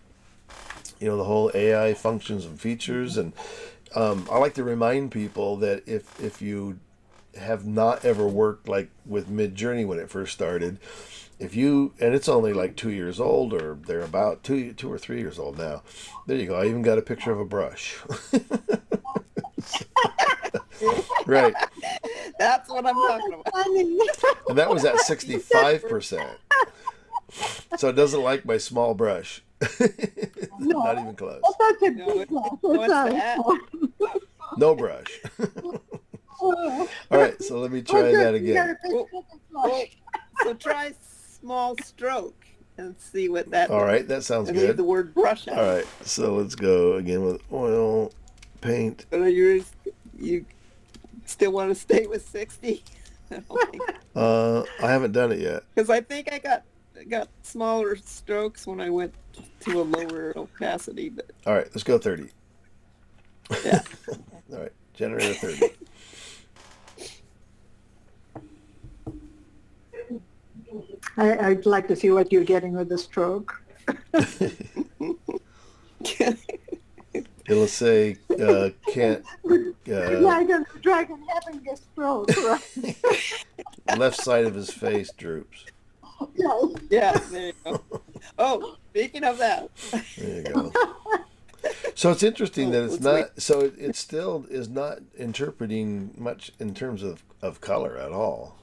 The whole AI functions and features. And I like to remind people that if you have not ever worked like with Midjourney when it first started, and it's only like 2 years old, or they're about 2 or 3 years old now. There you go. I even got a picture of a brush. Right. That's what I'm talking about. Funny. And that was at 65%. So it doesn't like my small brush. No. Not even close. That's a No, good it- one. what's That's that? No brush. All right, so let me try that again. Well, so try small stroke and see what that. All right, that sounds And leave good. the word brush out. All right, so let's go again with oil paint. But you still want to stay with 60? I haven't done it yet. Because I think I got smaller strokes when I went to a lower opacity. But All right, let's go 30. yeah. All right, generator 30. I'd like to see what you're getting with the stroke. It'll say can't Like a dragon having a stroke, right? left side of his face droops. Yeah. Yeah, there you go. Oh, speaking of that. There you go. So it's interesting that it's Let's not. So it still is not interpreting much in terms of color at all.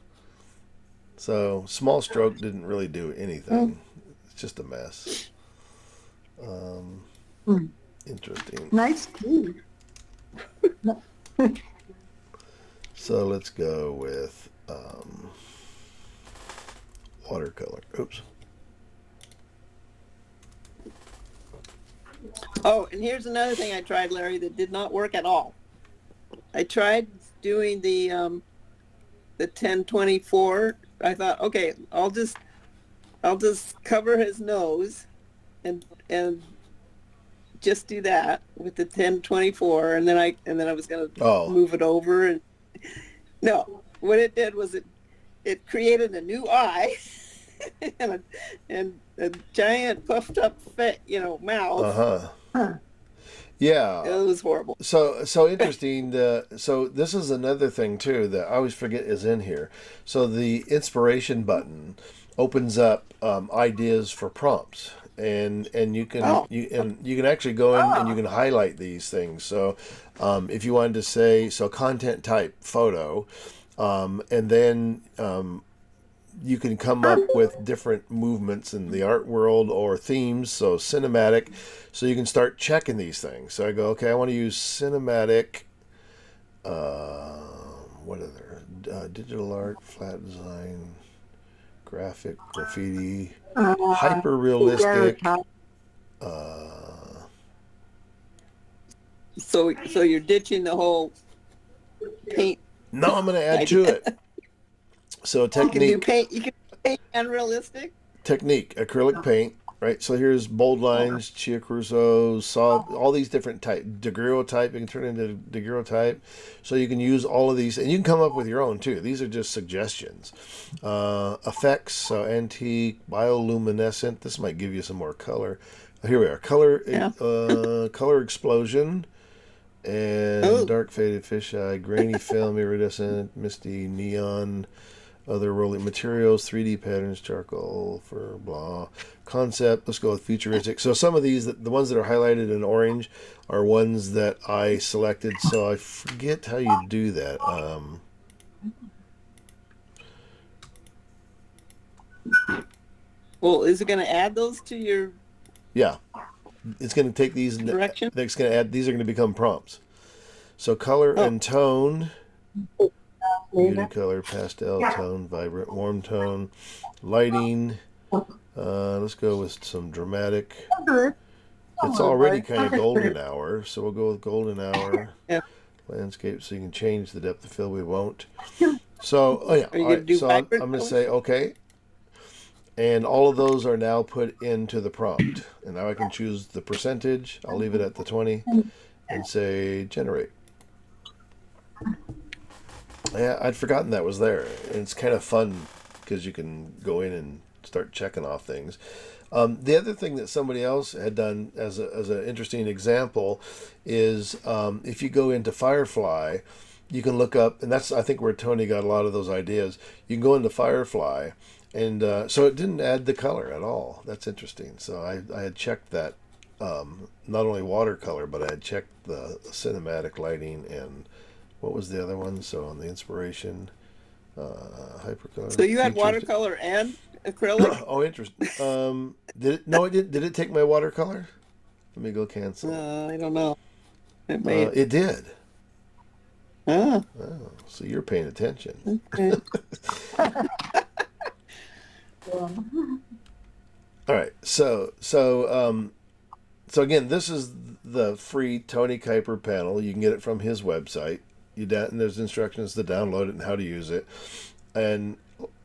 So small stroke didn't really do anything. It's just a mess. Interesting. Nice key. So let's go with watercolor. Oops. Oh, and here's another thing I tried, Larry, that did not work at all. I tried doing the 1024. I thought, okay, I'll just cover his nose and just do that with the 1024, and then I was gonna move it over, and no, what it did was it created a new eye and a giant puffed up mouth. Uh-huh. Yeah. It was horrible. So interesting. So this is another thing too that I always forget is in here. So the inspiration button opens up ideas for prompts, and you can you can actually go in and you can highlight these things. So if you wanted to say content type photo, and then you can come up with different movements in the art world or themes, so cinematic. So you can start checking these things. So I go, okay, I want to use cinematic, what other, digital art, flat design, graphic, graffiti, hyper realistic. So you're ditching the whole paint. No, I'm going to add to it. So technique. You can paint unrealistic. technique, acrylic paint, right? So here's bold lines, Chiaroscuro, soft, all these different type, daguerreotype. You can turn into daguerreotype, so you can use all of these, and you can come up with your own too. These are just suggestions. Effects, so antique, bioluminescent. This might give you some more color. Here we are, color, Yeah. color explosion, and Oh. dark faded fisheye, grainy film, iridescent, misty, neon. Other rolling materials, 3D patterns, charcoal for blah. Concept, let's go with futuristic. So some of these, the ones that are highlighted in orange, are ones that I selected. So I forget how you do that. Well, is it going to add those to your Yeah, it's going to take these. direction? It's going to add. These are going to become prompts. So color and tone. Muted color, pastel tone, vibrant, warm tone, lighting. Let's go with some dramatic. Good. It's already kind of golden hour, so we'll go with golden hour. Yeah. Landscape, so you can change the depth of field. We won't. So, oh yeah. Are you All gonna right, do so I'm vibrant going to colors? say okay. And all of those are now put into the prompt. And now I can choose the percentage. I'll leave it at the 20 and say generate. Yeah, I'd forgotten that was there. And it's kind of fun because you can go in and start checking off things. The other thing that somebody else had done as an interesting example is if you go into Firefly, you can look up, and that's I think where Tony got a lot of those ideas. You can go into Firefly, and so it didn't add the color at all. That's interesting. So I had checked that, not only watercolor, but I had checked the cinematic lighting and what was the other one? So on the inspiration, hypercolor. So you had features. watercolor and acrylic? Oh, interesting. Did it? No, it did. Did it take my watercolor? Let me go cancel. I don't know. It made. It did. Ah, Oh, so you're paying attention. okay. All right. So again, this is the free Tony Kuiper panel. You can get it from his website. And there's instructions to download it and how to use it. And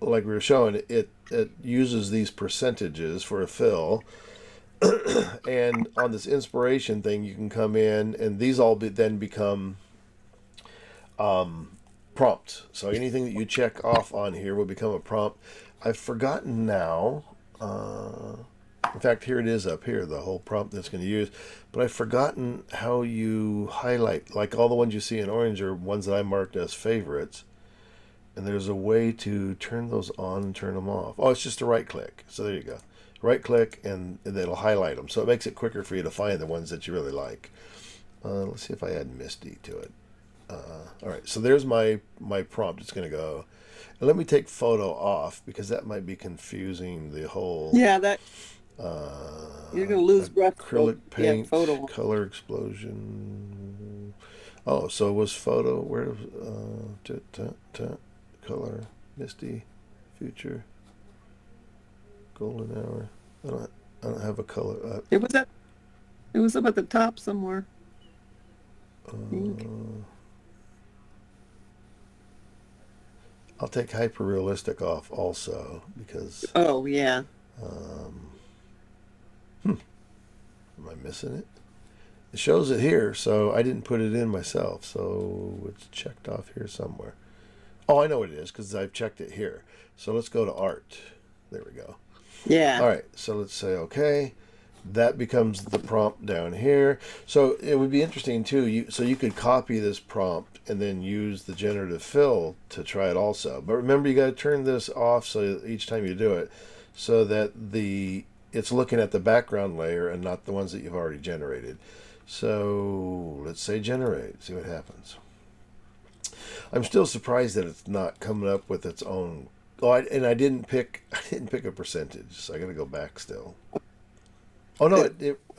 like we were showing, it uses these percentages for a fill. And on this inspiration thing, you can come in, and these all then become prompts. So anything that you check off on here will become a prompt. I've forgotten now. In fact, here it is up here, the whole prompt that's going to use. But I've forgotten how you highlight. Like all the ones you see in orange are ones that I marked as favorites. And there's a way to turn those on and turn them off. Oh, it's just a right click. So there you go. Right click and it'll highlight them. So it makes it quicker for you to find the ones that you really like. Let's see if I add Misty to it. All right, so there's my prompt. It's going to go. And let me take photo off because that might be confusing the whole. Yeah, that you're gonna lose breath. Acrylic paint, Yeah, photo. color explosion. Oh, so it was photo. Where color, Misty, future, golden hour. I don't have a color. It was at. It was up at the top somewhere. I'll take hyper realistic off also because. Oh yeah. Am I missing it? It shows it here, so I didn't put it in myself, so it's checked off here somewhere. Oh, I know what it is because I've checked it here. So let's go to art. There we go. Yeah. All right, so let's say okay. That becomes the prompt down here. So it would be interesting too. So you could copy this prompt and then use the generative fill to try it also. But remember, you got to turn this off so each time you do it, so that it's looking at the background layer and not the ones that you've already generated. So let's say generate. See what happens. I'm still surprised that it's not coming up with its own. Oh, I didn't pick a percentage, so I got to go back still. Oh no!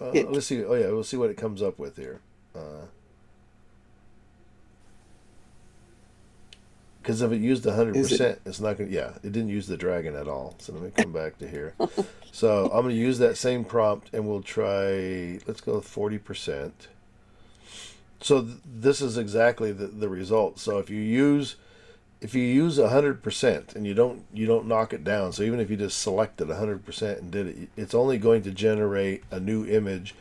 Let's see. Oh yeah, we'll see what it comes up with here. Because if it used 100%, it's not going to. Yeah, it didn't use the dragon at all. So let me come back to here. So I'm going to use that same prompt, and we'll try. Let's go with 40%. So this is exactly the result. So if you use if you use 100% and you don't knock it down, so even if you just selected 100% and did it, it's only going to generate a new image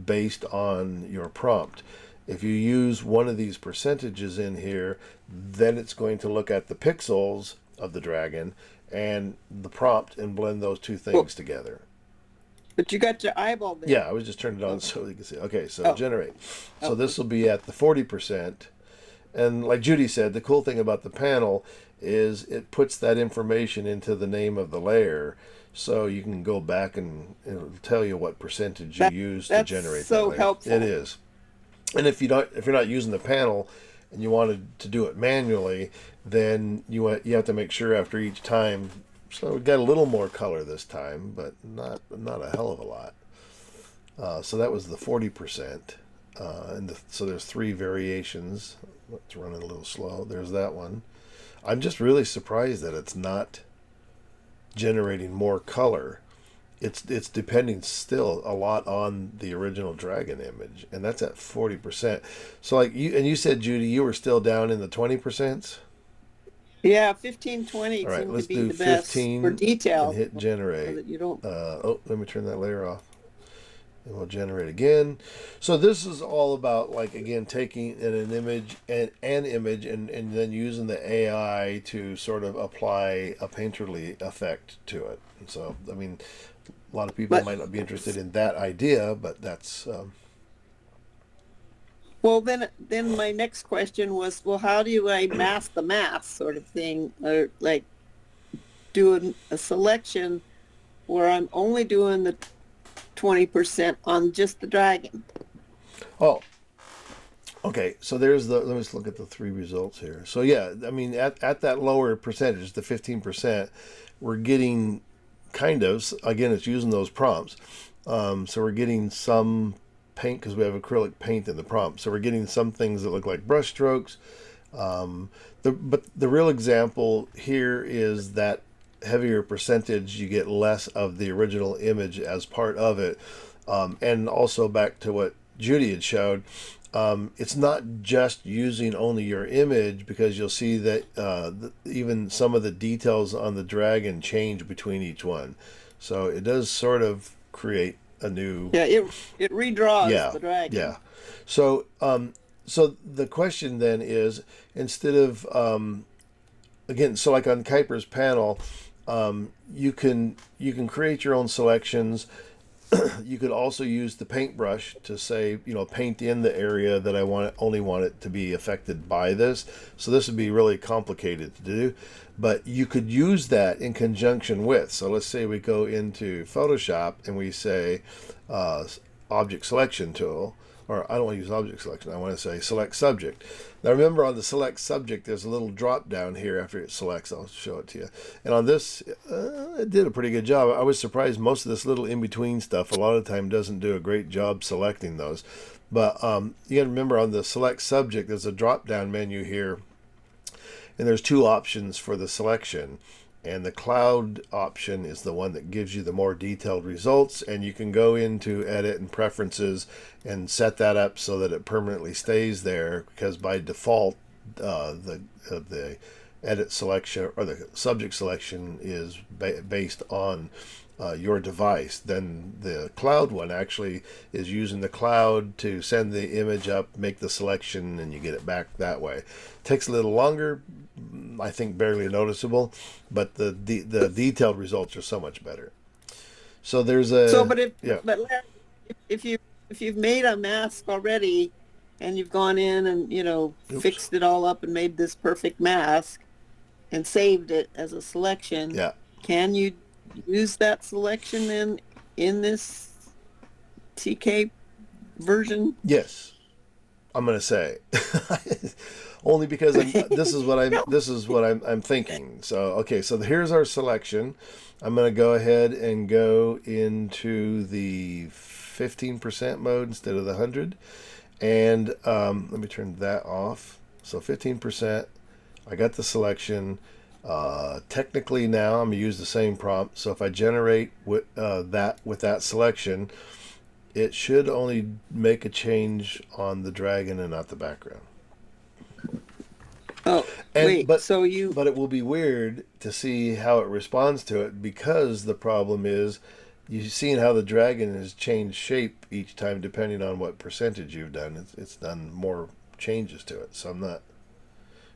based on your prompt. If you use one of these percentages in here, then it's going to look at the pixels of the dragon and the prompt and blend those two things together. But you got your eyeball there. Yeah, I was just turning it on so you can see. Okay, so Oh. generate. So Oh. this will be at the 40%. And like Judy said, the cool thing about the panel is it puts that information into the name of the layer, so you can go back and it'll tell you what percentage you use to That's generate so that layer. helpful. It is. And if you're not using the panel and you wanted to do it manually, then you have to make sure after each time. So we got a little more color this time, but not a hell of a lot. So that was the 40%, so there's 3 variations. It's running a little slow. There's that one. I'm just really surprised that it's not generating more color. It's depending still a lot on the original dragon image, and that's at 40%. So like you said, Judy, you were still down in the 20%. Yeah, 15, 20 All right, seem let's to be do the best 15 for detail. and hit So generate. that you don't. Let me turn that layer off. And we'll generate again. So this is all about, like, again, taking an image and then using the AI to sort of apply a painterly effect to it. And so, I mean, a lot of people But- might not be interested in that idea, but that's Well, then my next question was, well, how do I mask the mask sort of thing, or like doing a selection where I'm only doing the 20% on just the dragon? oh. Okay, so there's let me just look at the 3 results here. So yeah, I mean, at that lower percentage, the 15%, we're getting kind of, again, it's using those prompts. So we're getting some paint because we have acrylic paint in the prompt. So we're getting some things that look like brush strokes. But the real example here is that heavier percentage, you get less of the original image as part of it. And also back to what Judy had showed, it's not just using only your image, because you'll see that even some of the details on the dragon change between each one. So it does sort of create a new... Yeah, it redraws Yeah, the dragon. yeah. So so the question then is, instead of again, so like on Kuiper's panel, you can create your own selections. You could also use the paintbrush to say, paint in the area that I only want it to be affected by this. So this would be really complicated to do, but you could use that in conjunction with. So let's say we go into Photoshop and we say object selection tool, or I don't want to use object selection. I want to say select subject. Now remember, on the select subject, there's a little drop down here after it selects. I'll show it to you. And on this, it did a pretty good job. I was surprised most of this little in-between stuff a lot of the time doesn't do a great job selecting those. But you got to remember, on the select subject, there's a drop down menu here, and there's 2 options for the selection. And the cloud option is the one that gives you the more detailed results, and you can go into edit and preferences and set that up so that it permanently stays there, because by default the edit selection or the subject selection is based on your device. Then the cloud one actually is using the cloud to send the image up, make the selection, and you get it back that way. Takes a little longer, I think barely noticeable, but the detailed results are so much better. So there's a if you've made a mask already and you've gone in and fixed it all up and made this perfect mask and saved it as a selection, can you use that selection then in this TK version? Yes, I'm going to say. Only because this is what I'm thinking. So okay, so here's our selection. I'm going to go ahead and go into the 15% mode instead of the 100, and let me turn that off. So 15%. I got the selection. Technically now I'm going to use the same prompt. So if I generate with that selection, it should only make a change on the dragon and not the background. Oh, And Wait, so you, but it will be weird to see how it responds to it, because the problem is you've seen how the dragon has changed shape each time depending on what percentage you've done. It's done more changes to it. So I'm not.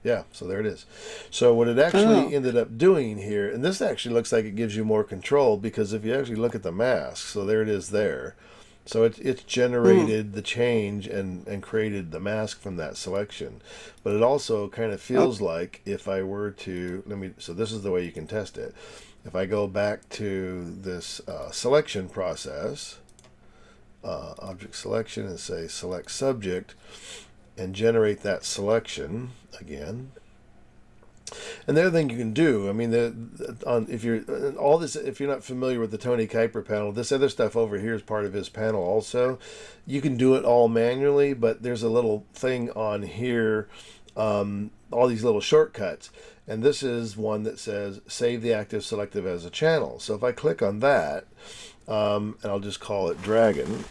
Yeah, so there it is. So what it actually oh, ended up doing here, and this actually looks like it gives you more control, because if you actually look at the mask, so there it is there. So it's hmm, generated the change and created the mask from that selection. But it also kind of oh, feels like if I were to, so this is the way you can test it. If I go back to this selection process, object selection, and say select subject, and generate that selection again. And the other thing you can do, I mean, if you're all this, if you're not familiar with the Tony Kuiper panel, this other stuff over here is part of his panel also. You can do it all manually, but there's a little thing on here, all these little shortcuts, and this is one that says save the active selective as a channel. So if I click on that, and I'll just call it Dragon,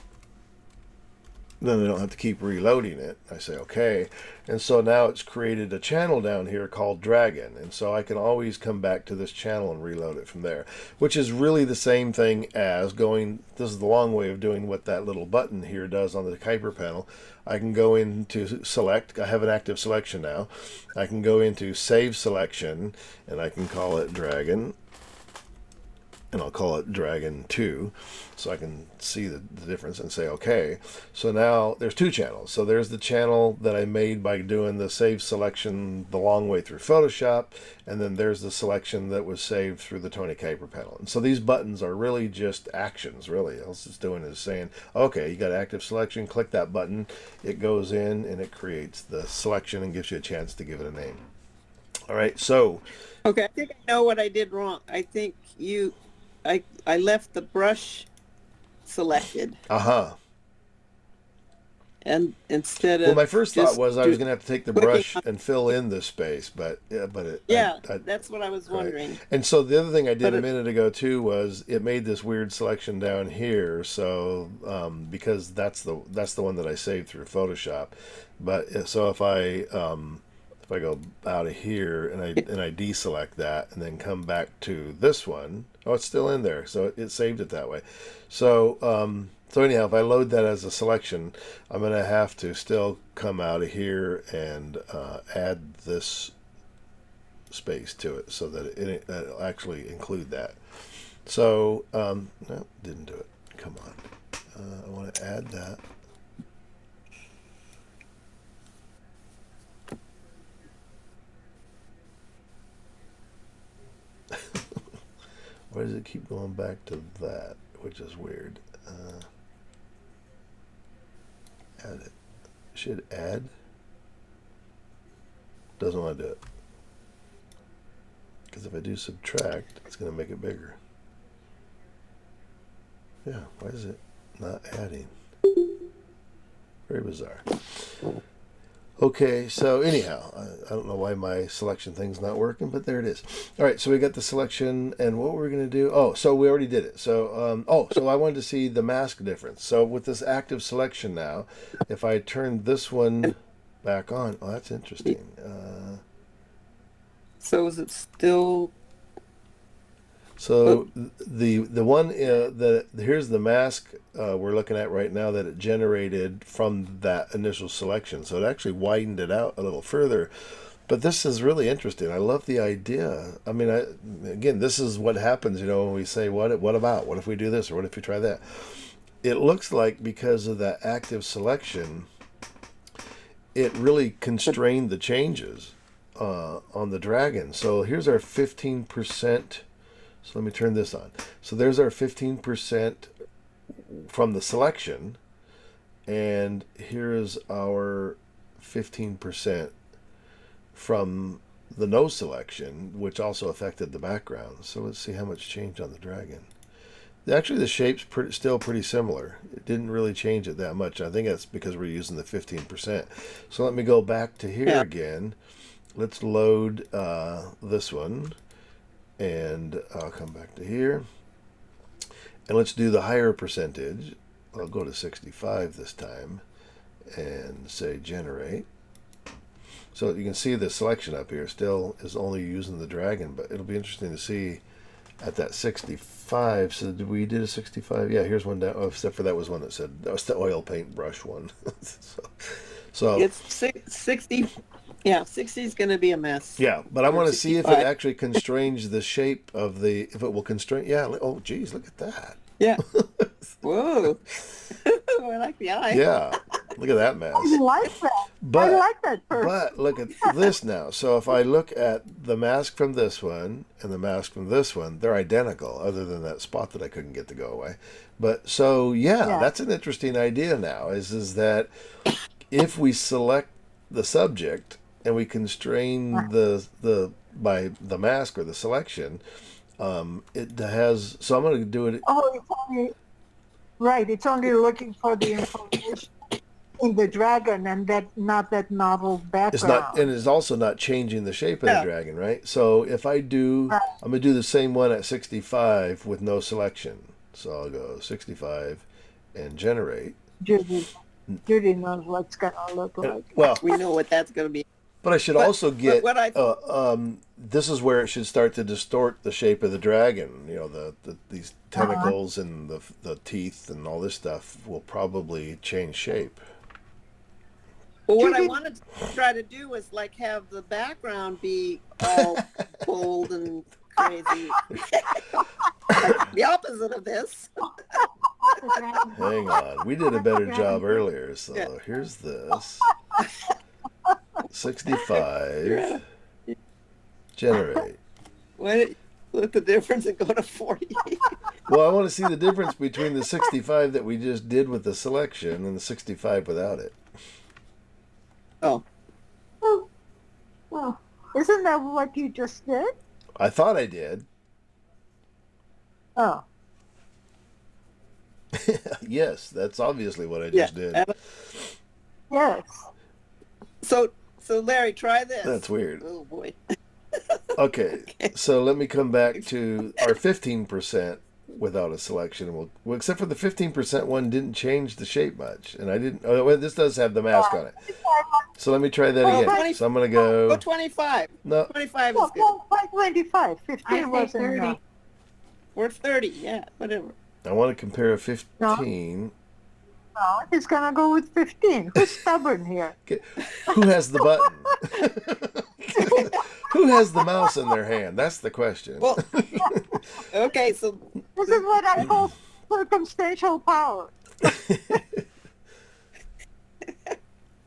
then I don't have to keep reloading it. I say okay, and so now it's created a channel down here called Dragon, and so I can always come back to this channel and reload it from there, which is really the same thing as going. This is the long way of doing what that little button here does on the Kuiper panel. I can go into select. I have an active selection now. I can go into save selection, and I can call it Dragon, and I'll call it Dragon 2, so I can see the difference and say okay. So now there's two channels. So there's the channel that I made by doing the save selection the long way through Photoshop, and then there's the selection that was saved through the Tony Kuiper panel. And so these buttons are really just actions, really. All it's doing is saying, okay, you got active selection, click that button, it goes in and it creates the selection and gives you a chance to give it a name. All right, so okay. I think I know what I did wrong. I think I left the brush selected, uh-huh. and instead Well, of my first thought just was I was going to have to take the clicking brush on and fill it. in the space, but yeah, Yeah, I that's what I was right. wondering. And so the other thing I did But a it, minute ago too was it made this weird selection down here. So because that's the one that I saved through Photoshop, but so if I go out of here and I deselect that and then come back to this one, oh, it's still in there, so it saved it that way. So so anyhow, if I load that as a selection, I'm going to have to still come out of here and add this space to it so that it'll actually include that. So no, didn't do it. Come on, I want to add that. Why does it keep going back to that? Which is weird. Add it. Should add. Doesn't want to do it. Because if I do subtract, it's going to make it bigger. Yeah, why is it not adding? Very bizarre. Okay, so anyhow, I don't know why my selection thing's not working, but there it is. All right, so we got the selection, and what were we going to do? Oh, so we already did it. So, so I wanted to see the mask difference. So with this active selection now, if I turn this one back on, oh, that's interesting. so is it still? Oh, So the one here's the mask we're looking at right now that it generated from that initial selection. So it actually widened it out a little further. But this is really interesting. I love the idea. I mean, again, this is what happens, when we say what about? What if we do this or what if we try that? It looks like because of that active selection, it really constrained the changes on the dragon. So here's our 15%. So let me turn this on. So there's our 15% from the selection, and here's our 15% from the no selection, which also affected the background. So let's see how much changed on the dragon. Actually, the shape's still pretty similar. It didn't really change it that much. I think that's because we're using the 15%. So let me go back to here yeah. again. Let's load this one. And I'll come back to here. And let's do the higher percentage. I'll go to 65 this time and say generate. So you can see the selection up here still is only using the dragon, but it'll be interesting to see at that 65. So did we did a 65? Yeah, here's one down. Oh, except for that was one that said that was the oil paint brush one. so It's 60. Yeah, 60 is going to be a mess. yeah, but I want to see if it 65. actually constrains the shape of the. If it will constrain. Yeah. Oh, geez, look at that. Yeah. Whoa. I like the eye. Yeah. Look at that mess. I like that. But I like that person. But look at this now. So if I look at the mask from this one and the mask from this one, they're identical, other than that spot that I couldn't get to go away. But so yeah. That's an interesting idea now. Is if we select the subject and we constrain the by the mask or the selection, it has. So I'm going to do it. Oh, it's only right. It's only looking for the information in the dragon and that not that novel background. It's not, and it's also not changing the shape of the dragon, right? So if I do, I'm gonna do the same one at 65 with no selection. So I'll go 65 and generate. Judy knows what's gonna look like. Well, We know what that's going to be. but I should also get. what I- This is where it should start to distort the shape of the dragon. You know, these tentacles and the teeth and all this stuff will probably change shape. Well, what I wanted to try to do was like have the background be all bold and crazy. Like the opposite of this. Hang on, we did a better job earlier. So here's this. 65. Generate. What? Look the difference and go to 40. Well, I want to see the difference between the 65 that we just did with the selection and the 65 without it. Oh. Well, isn't that what you just did? I thought I did. Oh, Yes, that's obviously what I just did. yes. So Larry, try this. That's weird. Oh boy. Okay, so let me come back to our 15% without a selection. Well, except for the 15% one didn't change the shape much, and I didn't. Oh, well, this does have the mask on it. So let me try that again. 20 So I'm gonna Go go. 25. No, 25 is Well, good. well, why 25? 15 I say wasn't 30. enough. Or 30. Yeah, whatever. I want to compare a 15. No, he's gonna go with 15. Who's stubborn here? Okay. Who has the button? Who has the mouse in their hand? That's the question. Well, okay, so This is what I call circumstantial power.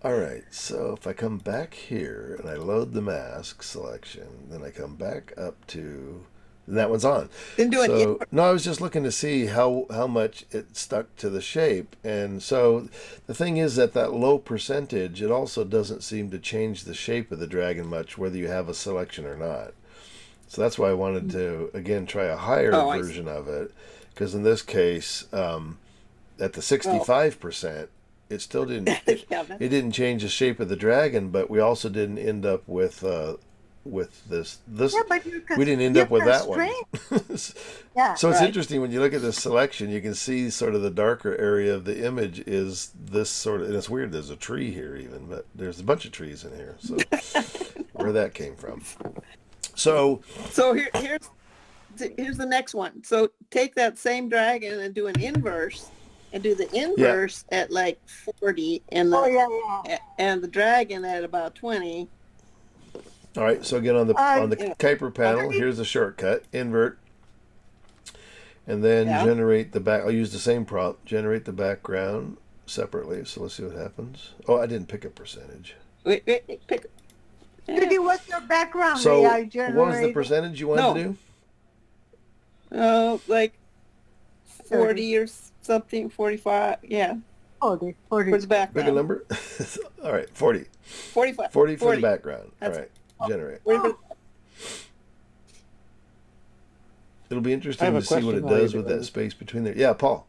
All right, so if I come back here and I load the mask selection, then I come back up to, and that one's on. then do it. So no, I was just looking to see how much it stuck to the shape, and so the thing is that low percentage, it also doesn't seem to change the shape of the dragon much, whether you have a selection or not. So that's why I wanted to again try a higher version of it, because in this case, at the 65%, it still didn't. It didn't change the shape of the dragon, but we also didn't end up with this. Yeah, but you can, We didn't end up with that one. Yeah. So it's interesting when you look at this selection, you can see sort of the darker area of the image is this sort of, and it's weird, there's a tree here even, but there's a bunch of trees in here. So where that came from. So here's the next one. So take that same dragon and do an inverse, and do the inverse at like 40, and the and the dragon at about 20. all right, so again on the Kuiper panel, here's the shortcut, invert, and then generate the back. I'll use the same prompt, generate the background separately. So let's see what happens. Oh, I didn't pick a percentage. Wait, pick. Judy, what's your background So AI what generated? was the percentage you wanted to do? Like 40 or something, 45. Yeah, 40. for the Pick a background. number. All right, 40. 45. 40 for the background. All That's- right, generate. Oh. It'll be I interesting have a to see what question it while does you're with doing that this. space between there. Yeah, Paul.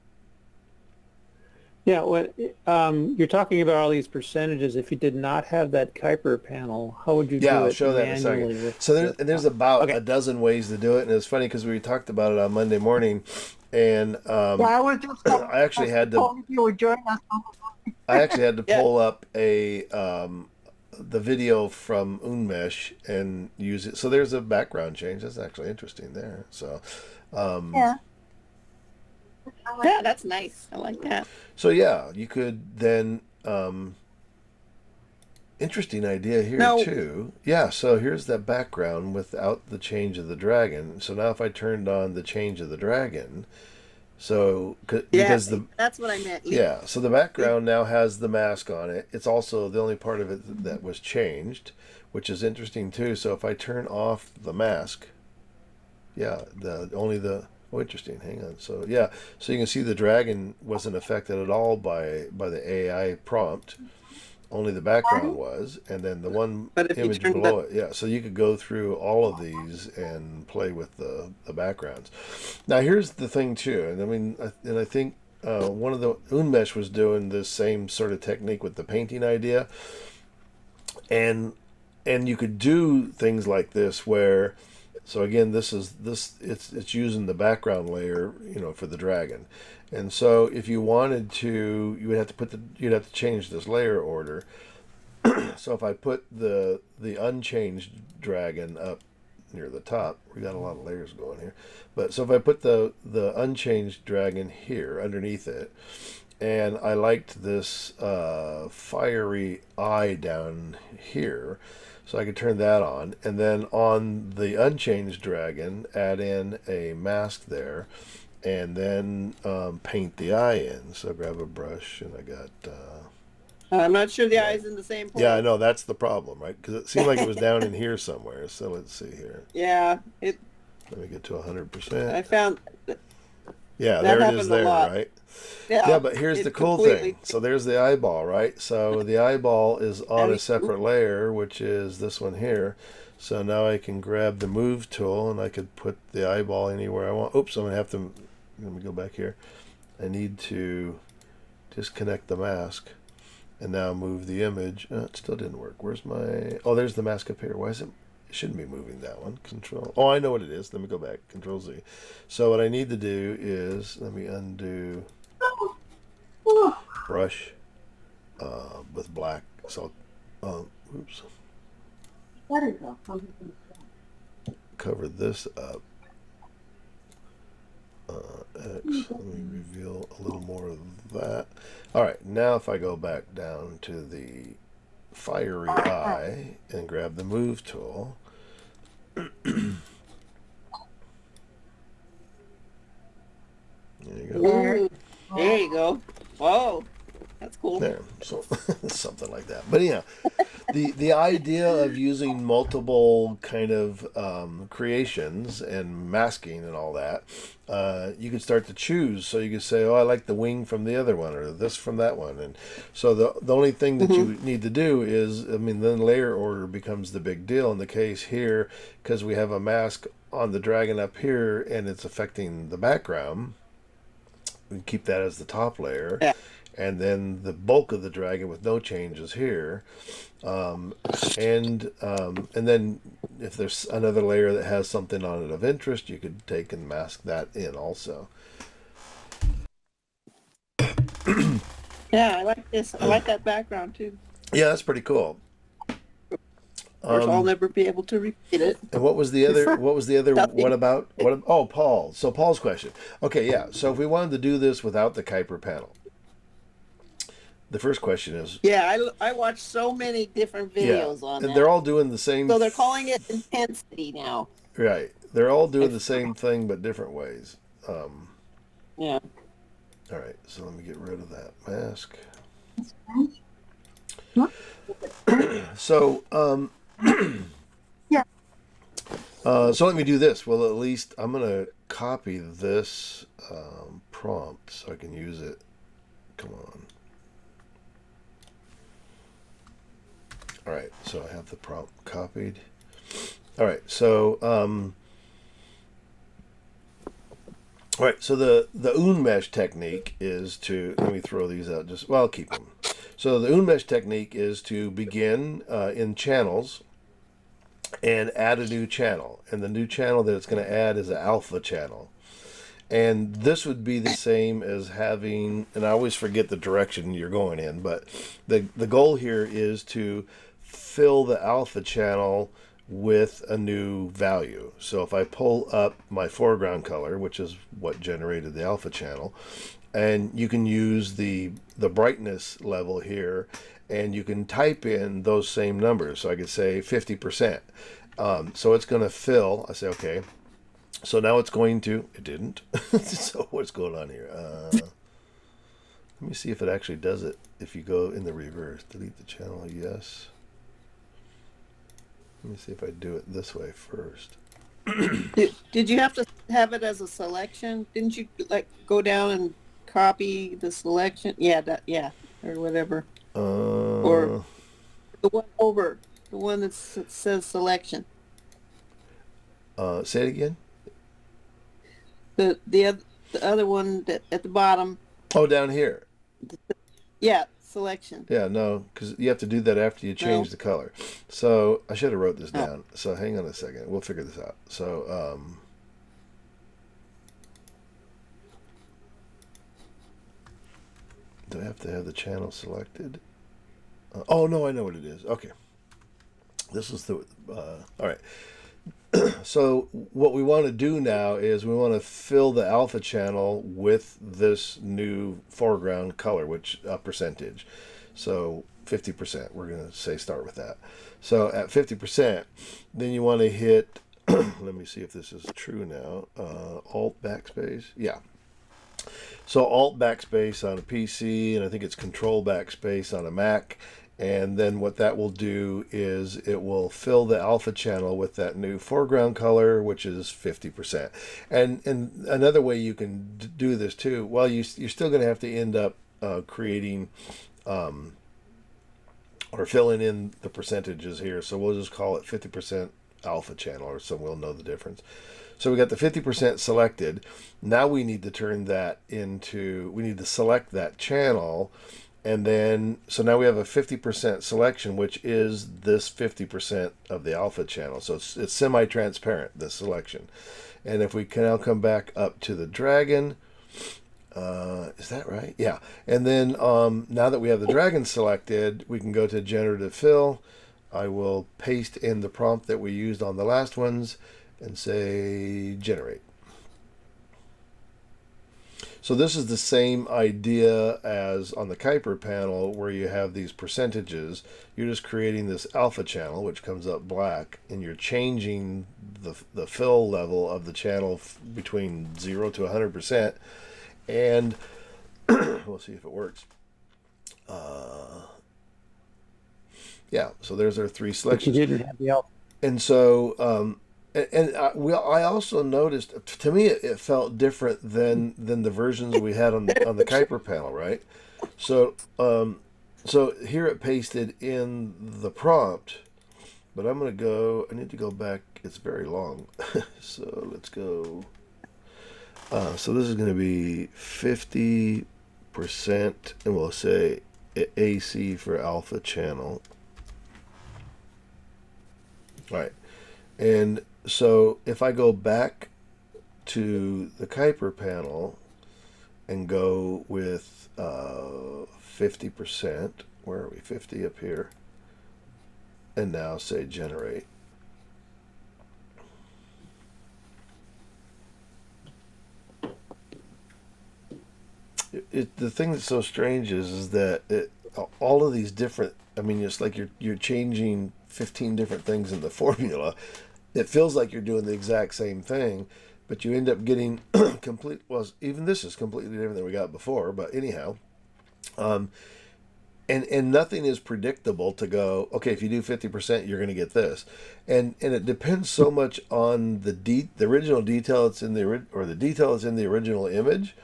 Yeah, you're talking about all these percentages. If you did not have that Kuiper panel, how would you do it I'll show that in a manually? second. with So there's about a Okay. dozen ways to do it, and it's funny because we talked about it on Monday morning, and I was just I actually had to you would join us on I actually had to pull up a the video from Unmesh and use it. So there's a background change. That's actually interesting there. So, Yeah. Yeah, that's nice. I like that. so yeah, you could then, interesting idea here No. too. Yeah, so here's that background without the change of the dragon. So now if I turned on the change of the dragon, so Yeah, because the that's what I meant. yeah, so the background now has the mask on it. It's also the only part of it that was changed, which is interesting too. So if I turn off the mask, yeah, the only the oh interesting. Hang on. So yeah, so you can see the dragon wasn't affected at all by the AI prompt. Only the background was, and then the one But if you image turn below it. Yeah, so you could go through all of these and play with the backgrounds. Now here's the thing too, and I mean, and I think one of the Unmesh was doing this same sort of technique with the painting idea, and you could do things like this where, so again, it's using the background layer, for the dragon. And so if you wanted to, you'd have to change this layer order. So if I put the unchanged dragon up near the top, we got a lot of layers going here. But so if I put the unchanged dragon here underneath it, and I liked this fiery eye down here, so I could turn that on, and then on the unchanged dragon, add in a mask there, and then paint the eye in. So grab a brush, and I got. I'm not sure the eye's in the same place. Yeah, I know that's the problem, right? Because it seemed like it was down in here somewhere. So let's see here. Yeah, Let me get to 100%. I found. Yeah, that there it happened is a there, lot. right? Yeah, Yeah, but here's it the cool completely- thing. So there's the eyeball, right? So the eyeball is on a That'd be separate layer, which is this one here. So now I can grab the move tool and I could put the eyeball anywhere I want. Oops, I'm going to have to, let me go back here. I need to disconnect the mask and now move the image. It still didn't work. Where's my, oh, there's the mask up here. Why is it? It shouldn't be moving that one. Control. Oh, I know what it is. Let me go back. Control Z. So what I need to do is, let me undo brush with black. So, oops. There you go. Cover this up. X. Let me reveal a little more of that. All right. Now if I go back down to the fiery eye and grab the move tool. There you go. Ooh, there you go. Whoa, that's cool. There, so something like that. But yeah, the idea of using multiple kind of creations and masking and all that, you could start to choose. So you could say, oh, I like the wing from the other one, or this from that one, and so the only thing that you need to do is, I mean, then layer order becomes the big deal in the case here, because we have a mask on the dragon up here, and it's affecting the background. We keep that as the top layer. Yeah. And then the bulk of the dragon with no changes here, and then if there's another layer that has something on it of interest, you could take and mask that in also. Yeah, I like this. I like that background too. Yeah, that's pretty cool. Of course, I'll never be able to repeat it. And what was the other? What was the other? Nothing. What about? What? Oh, Paul. So Paul's question. Okay, yeah. So if we wanted to do this without the Kuiper panel, the first question is. Yeah, I watched so many different videos on and that. they're all doing the same. So they're calling it intensity now. Right. They're all doing the same thing but different ways. Yeah. All right. So let me get rid of that mask. So Yeah. So let me do this. Well, at least I'm gonna copy this prompt so I can use it. Come on. All right. So I have the prompt copied. All right. So all right. So the Unmesh technique is to, let me throw these out. Just, well, I'll keep them. So the Unmesh technique is to begin in channels and add a new channel. And the new channel that it's going to add is an alpha channel. And this would be the same as having, and I always forget the direction you're going in, but the goal here is to fill the alpha channel with a new value. So if I pull up my foreground color, which is what generated the alpha channel, and you can use the brightness level here, and you can type in those same numbers. So I could say 50%. So it's going to fill. I say, okay. So now it's going to, it didn't. So what's going on here? Let me see if it actually does it. If you go in the reverse, delete the channel, yes. Let me see if I do it this way first. Did you have to have it as a selection? Didn't you like go down and copy the selection? Yeah, or whatever. Or the one over, the one that says selection. Say it again. The other one that at the bottom. Oh, down here. Yeah, selection. Yeah, no, because you have to do that after you change the color. So I should have wrote this down. So hang on a second. We'll figure this out. So do I have to have the channel selected? Oh no, I know what it is. Okay, this is the all right. So what we want to do now is we want to fill the alpha channel with this new foreground color, which percentage. So 50%, we're going to say start with that. So at 50%, then you want to hit, let me see if this is true now, Alt backspace. Yeah. So Alt backspace on a PC, and I think it's Control backspace on a Mac. And then what that will do is it will fill the alpha channel with that new foreground color, which is 50%. And another way you can do this too, well, you're still going to have to end up creating or filling in the percentages here. So we'll just call it 50% alpha channel, or so we'll know the difference. So we got the 50% selected. Now we need to turn that into, we need to select that channel. And then, so now we have a 50% selection, which is this 50% of the alpha channel. So it's semi-transparent, the selection. And if we can now come back up to the dragon, is that right? Yeah. And then now that we have the dragon selected, we can go to generative fill. I will paste in the prompt that we used on the last ones and say generate. So this is the same idea as on the Kuiper panel where you have these percentages. You're just creating this alpha channel, which comes up black, and you're changing the fill level of the channel between 0 to 100%. And we'll see if it works. Yeah, so there's our three selections. But you didn't have the alpha. And so... I also noticed, to me, it felt different than the versions we had on the Kuiper panel, right? So so here it pasted in the prompt, but I'm going to go, I need to go back, it's very long. So let's go, so this is going to be 50%, and we'll say AC for alpha channel. All right, and so if I go back to the Kuiper panel and go with 50%, where are we, 50 up here, and now say generate. The thing that's so strange is that all of these different, I mean, it's like you're changing 15 different things in the formula. It feels like you're doing the exact same thing, but you end up getting complete, well, even this is completely different than we got before, but anyhow, and nothing is predictable to go, okay, if you do 50%, you're going to get this. And it depends so much on the original detail that's in the detail that's in the original image,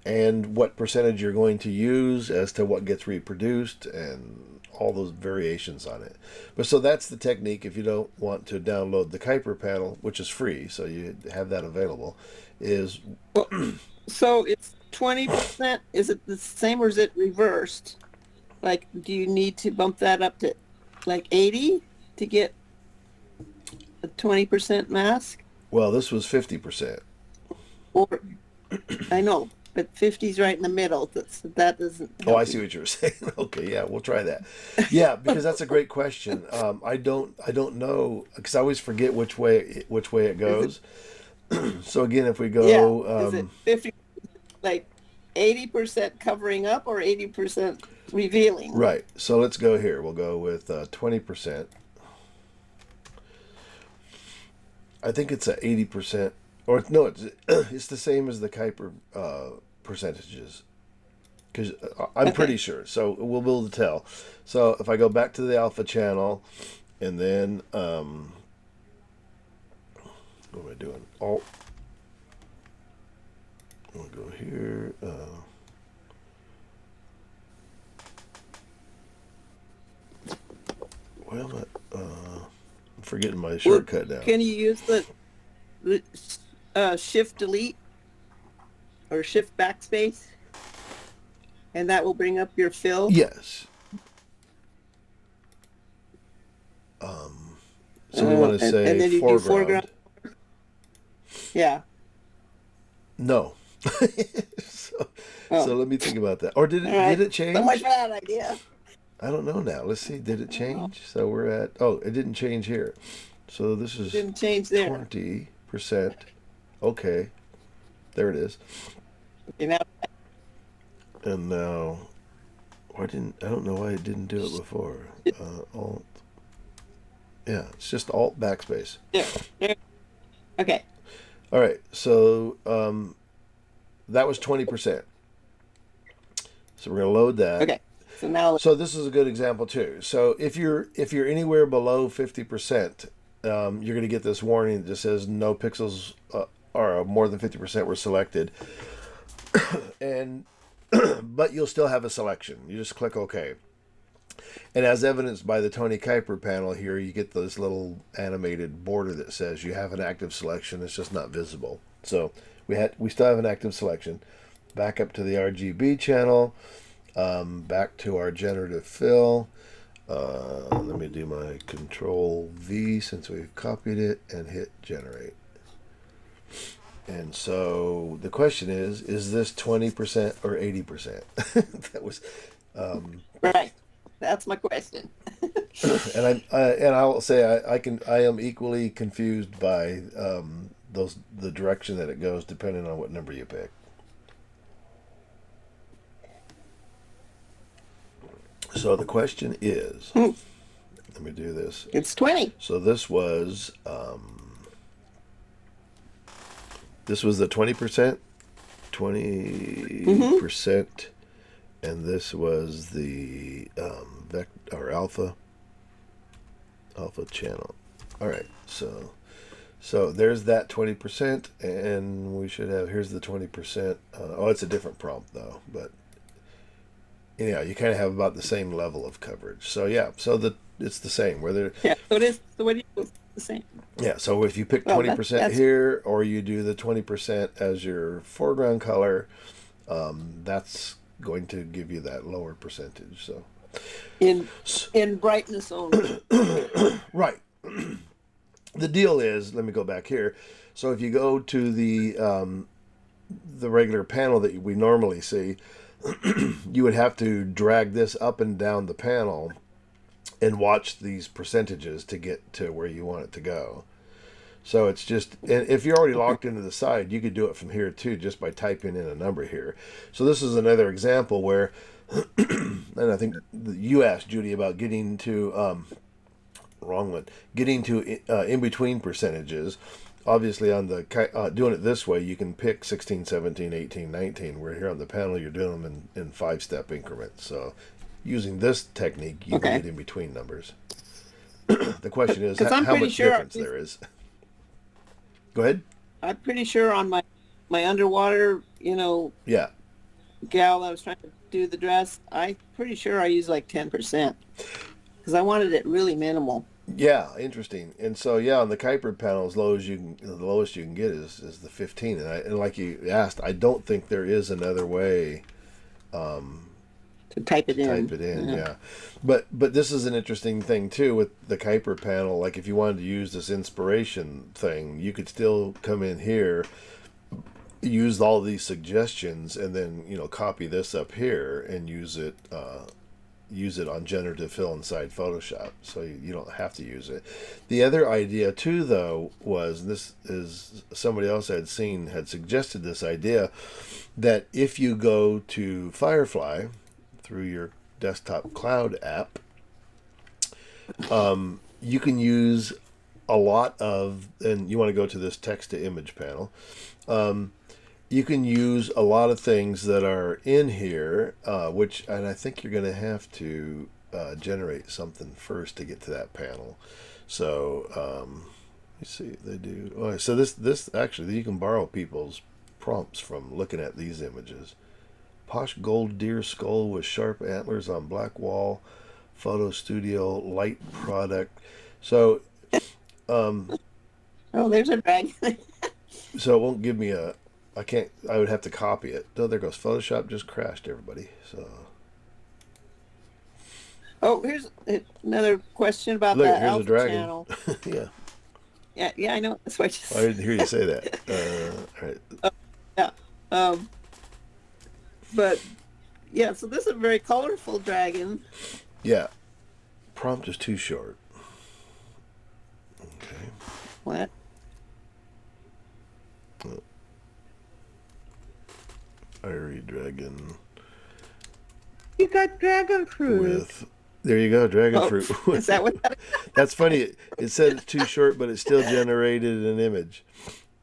and what percentage you're going to use as to what gets reproduced, and all those variations on it. But so that's the technique if you don't want to download the Kuiper panel, which is free, so you have that available, is... Well, so it's 20%. Is it the same or is it reversed? Like, do you need to bump that up to like 80 to get a 20% mask? Well, this was 50%. Or, I know, but 50's right in the middle. That doesn't Oh, help I see you. what you're saying. Okay, yeah, we'll try that. Yeah, because that's a great question. I don't know because I always forget which way it Is it, goes. So again, if we yeah, go, is it 50, like 80% covering up or 80% revealing? right. So let's go here. We'll go with 20%. I think it's a 80%, or no, it's it's the same as the Kuiper percentages. Because I'm pretty Okay. sure. So we'll be able to tell. So if I go back to the alpha channel, and then what am I doing? Alt. We'll go here. Well, I'm forgetting my Well, shortcut now. can you use the shift delete or shift backspace, and that will bring up your fill? Yes. So we want to And say then you do foreground. foreground. Yeah. No. so, Oh, so let me think about that. Or did all did right. it So much change? for that idea. I don't know now. Let's see. Did it Oh, change? So we're at. Oh, it didn't change here. So this is didn't change there. 20%. Okay, there it is. Okay, now And now, why didn't I don't know why it didn't do it before. Alt. Yeah, it's just Alt backspace. there. There. Okay. All right. So that was 20%. So we're gonna load that. Okay. So now, So this is a good example too. So if you're anywhere below 50%, you're gonna get this warning that just says no pixels or more than 50% were selected, and but you'll still have a selection. You just click OK. And as evidenced by the Tony Kuiper panel here, you get this little animated border that says you have an active selection. It's just not visible. So we still have an active selection. Back up to the RGB channel. Back to our generative fill. Let me do my Control V since we've copied it and hit generate. And so the question is this 20% or 80%? That was, right. That's my question. and I'll say I am equally confused by the direction that it goes depending on what number you pick. So the question is, let me do this. It's 20. So this was the 20%, 20%, and this was the or alpha channel. All right, so there's that 20%, and we should have here's the 20%. Oh, it's a different prompt though, but anyhow, you kind of have about the same level of coverage. So yeah, it's the same. Whether Yeah. So it is. So what do you? It's the same. yeah, so if you pick Well, 20% that's here, or you do the 20% as your foreground color, that's going to give you that lower percentage. So in brightness only. right. The deal is, let me go back here. So if you go to the regular panel that we normally see, you would have to drag this up and down the panel and watch these percentages to get to where you want it to go. So it's just, and if you're already locked into the side, you could do it from here too, just by typing in a number here. So this is another example where, and I think you asked Judy about getting to, wrong one, getting to in between percentages. Obviously on the doing it this way, you can pick 16, 17, 18, 19, where here on the panel you're doing them in 5-step increments. So using this technique, you can Okay. get in between numbers. The question is Because I'm how pretty much sure difference there is. Go ahead. I'm pretty sure on my underwater, Yeah. gal that was trying to do the dress, I'm pretty sure I used like 10% because I wanted it really minimal. Yeah, interesting. And so yeah, on the Kuiper panel, the lowest you can get is the 15. And like you asked, I don't think there is another way To type it in. type it in. Yeah. But this is an interesting thing too with the Kuiper panel. Like if you wanted to use this inspiration thing, you could still come in here use all these suggestions and then copy this up here and use it on generative fill inside Photoshop, so you don't have to use it. The other idea too, though, was, and this is somebody else had suggested this idea, that if you go to Firefly through your desktop cloud app, you can use a lot of, and you want to go to this text to image panel, you can use a lot of things that are in here, and I think you're going to have to generate something first to get to that panel. So you see, they do. Oh, so this actually, you can borrow people's prompts from looking at these images. Posh gold deer skull with sharp antlers on black wall, photo studio light product. So Oh, there's a dragon. so it won't give me a, I would have to copy it. Oh, there goes Photoshop, just crashed, everybody. So Oh, here's another question about look, the here's a alpha dragon. channel. Yeah, Yeah, I know. That's what I just I didn't hear you say that. All right. yeah. But yeah, so this is a very colorful dragon. Yeah, prompt is too short. Okay. What? Fiery dragon You got dragon fruit. with. There you go, dragon fruit. Is that what that is? That's funny. It said it's too short, but it still generated an image.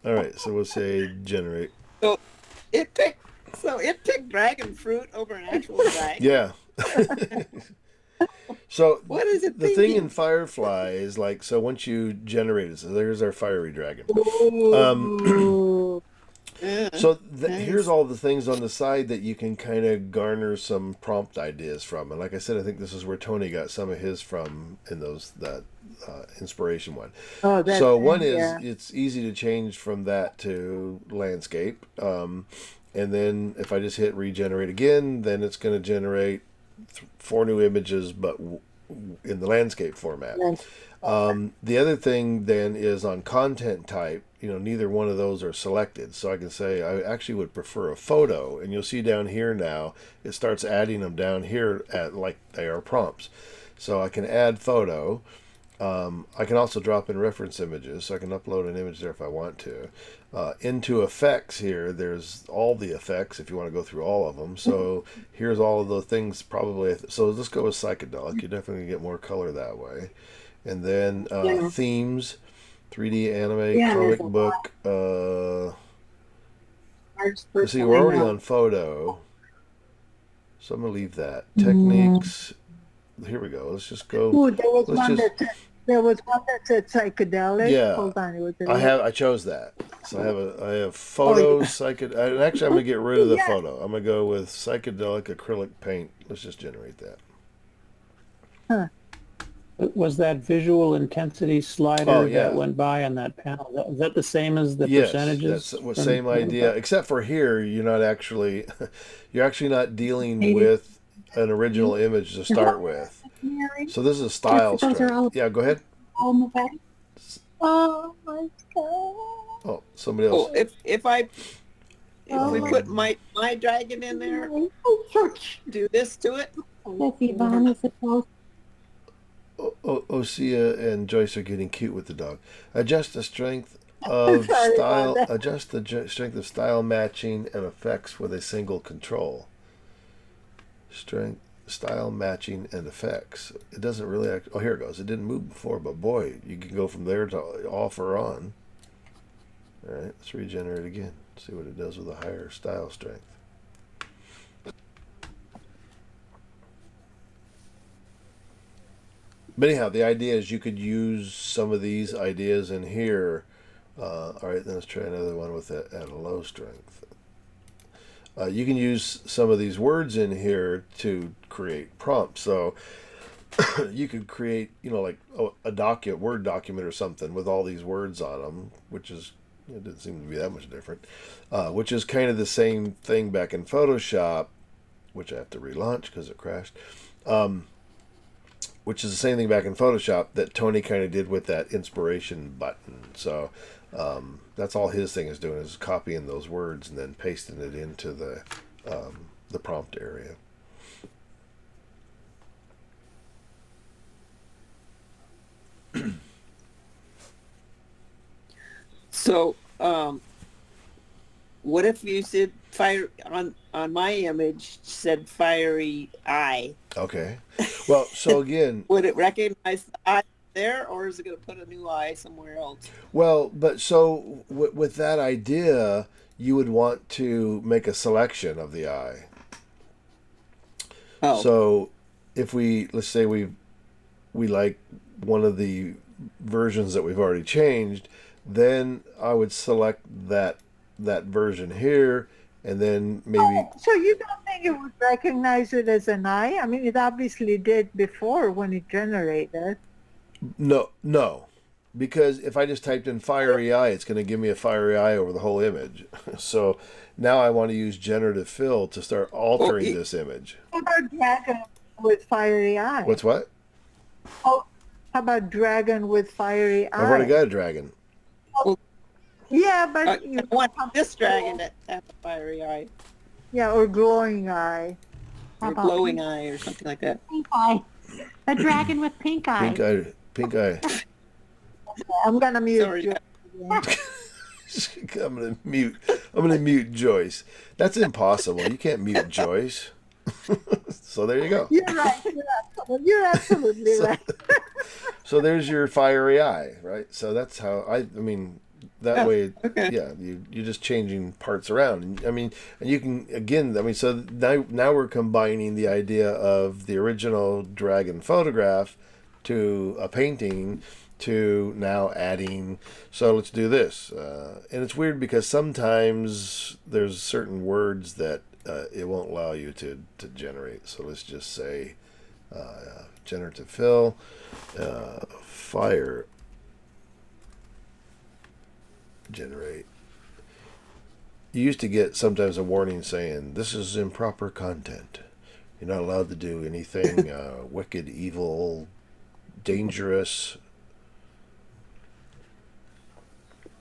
All right, so we'll say generate. So it picked dragon fruit over an actual dragon. Yeah. So What is it the thing thinking? in Firefly is like, so once you generate it, so there's our fiery dragon. Ooh. Yeah, So nice. here's all the things on the side that you can kind of garner some prompt ideas from. And like I said, I think this is where Tony got some of his from in that inspiration one. Oh, that's So one is, yeah. it's easy to change from that to landscape. And then if I just hit regenerate again, then it's going to generate 4 new images, but in the landscape format. The other thing then is on content type, neither one of those are selected. So I can say I actually would prefer a photo, and you'll see down here now, it starts adding them down here at like they are prompts. So I can add photo. I can also drop in reference images, so I can upload an image there if I want to. Into effects here, there's all the effects if you want to go through all of them. So here's all of the things probably. So let's go with psychedelic. You're definitely going to get more color that way. And then themes, 3D anime, Yeah, comic there's a book. First Let's see, person we're I already know. on photo. So I'm going to leave that. Techniques. Here we go. Let's just go. Ooh, there was Let's one just. that said psychedelic. Yeah. Hold on, it was I chose that. So I have photo and actually I'm gonna get rid of the Yeah. photo. I'm gonna go with psychedelic acrylic paint. Let's just generate that. Was that visual intensity slider Oh, yeah. that went by on that panel? Is that the same as the Yes, percentages? that's the from- same idea. Except for here, you're actually not dealing Maybe. with an original image to start with. Mary, So this is a style Those are strip. all- Yeah, go ahead. all in the back. Oh my god. Oh, somebody else. Oh, if we Oh. put my dragon in there, do this to it. Yes, Yvonne is supposed Osea and Joyce are getting cute with the dog. Adjust the strength of Sorry about style. that. Adjust the strength of style matching and effects with a single control. Strength, style matching, and effects. It doesn't really act. Oh, here it goes. It didn't move before, but boy, you can go from there to off or on. All right, let's regenerate again. See what it does with a higher style strength. But anyhow, the idea is you could use some of these ideas in here. All right, then let's try another one with at a low strength. You can use some of these words in here to create prompts. So you could create, like a Word document or something with all these words on them, which is, it didn't seem to be that much different, which is kind of the same thing back in Photoshop, which I have to relaunch because it crashed. which is the same thing back in Photoshop that Tony kind of did with that inspiration button. So that's all his thing is doing, is copying those words and then pasting it into the prompt area. So, what if you said fire on my image said fiery eye? Okay. Well, so again, Would it recognize the eye there, or is it going to put a new eye somewhere else? well, but so with that idea, you would want to make a selection of the eye. Oh, So if let's say we like one of the versions that we've already changed, then I would select that version here, and then maybe So you don't think it would recognize it as an eye? I mean, it obviously did before when it generated. no, because if I just typed in fiery eye, it's going to give me a fiery eye over the whole image. So now I want to use generative fill to start altering this image. How about dragon with fiery eye? What's what? Oh, how about dragon with fiery eye? I've already got a dragon. Yeah, I but you want this dragon to have a fiery eye, yeah, or glowing eye. How or about glowing eye, or something like that. pink eye? A dragon with pink eye. Pink eye. I'm gonna mute Sorry. you. I'm gonna mute Joyce. That's impossible. You can't mute Joyce. So there you go. You're right. You're absolutely So- right. So there's your fiery eye, right? So that's how I mean, that Oh, way, okay. yeah, you're just changing parts around. And, I mean, and you can, again, I mean, so now we're combining the idea of the original dragon photograph to a painting to now adding, so let's do this. And it's weird because sometimes there's certain words that it won't allow you to generate. So let's just say generative fill, fire generate. You used to get sometimes a warning saying this is improper content. You're not allowed to do anything wicked, evil, dangerous.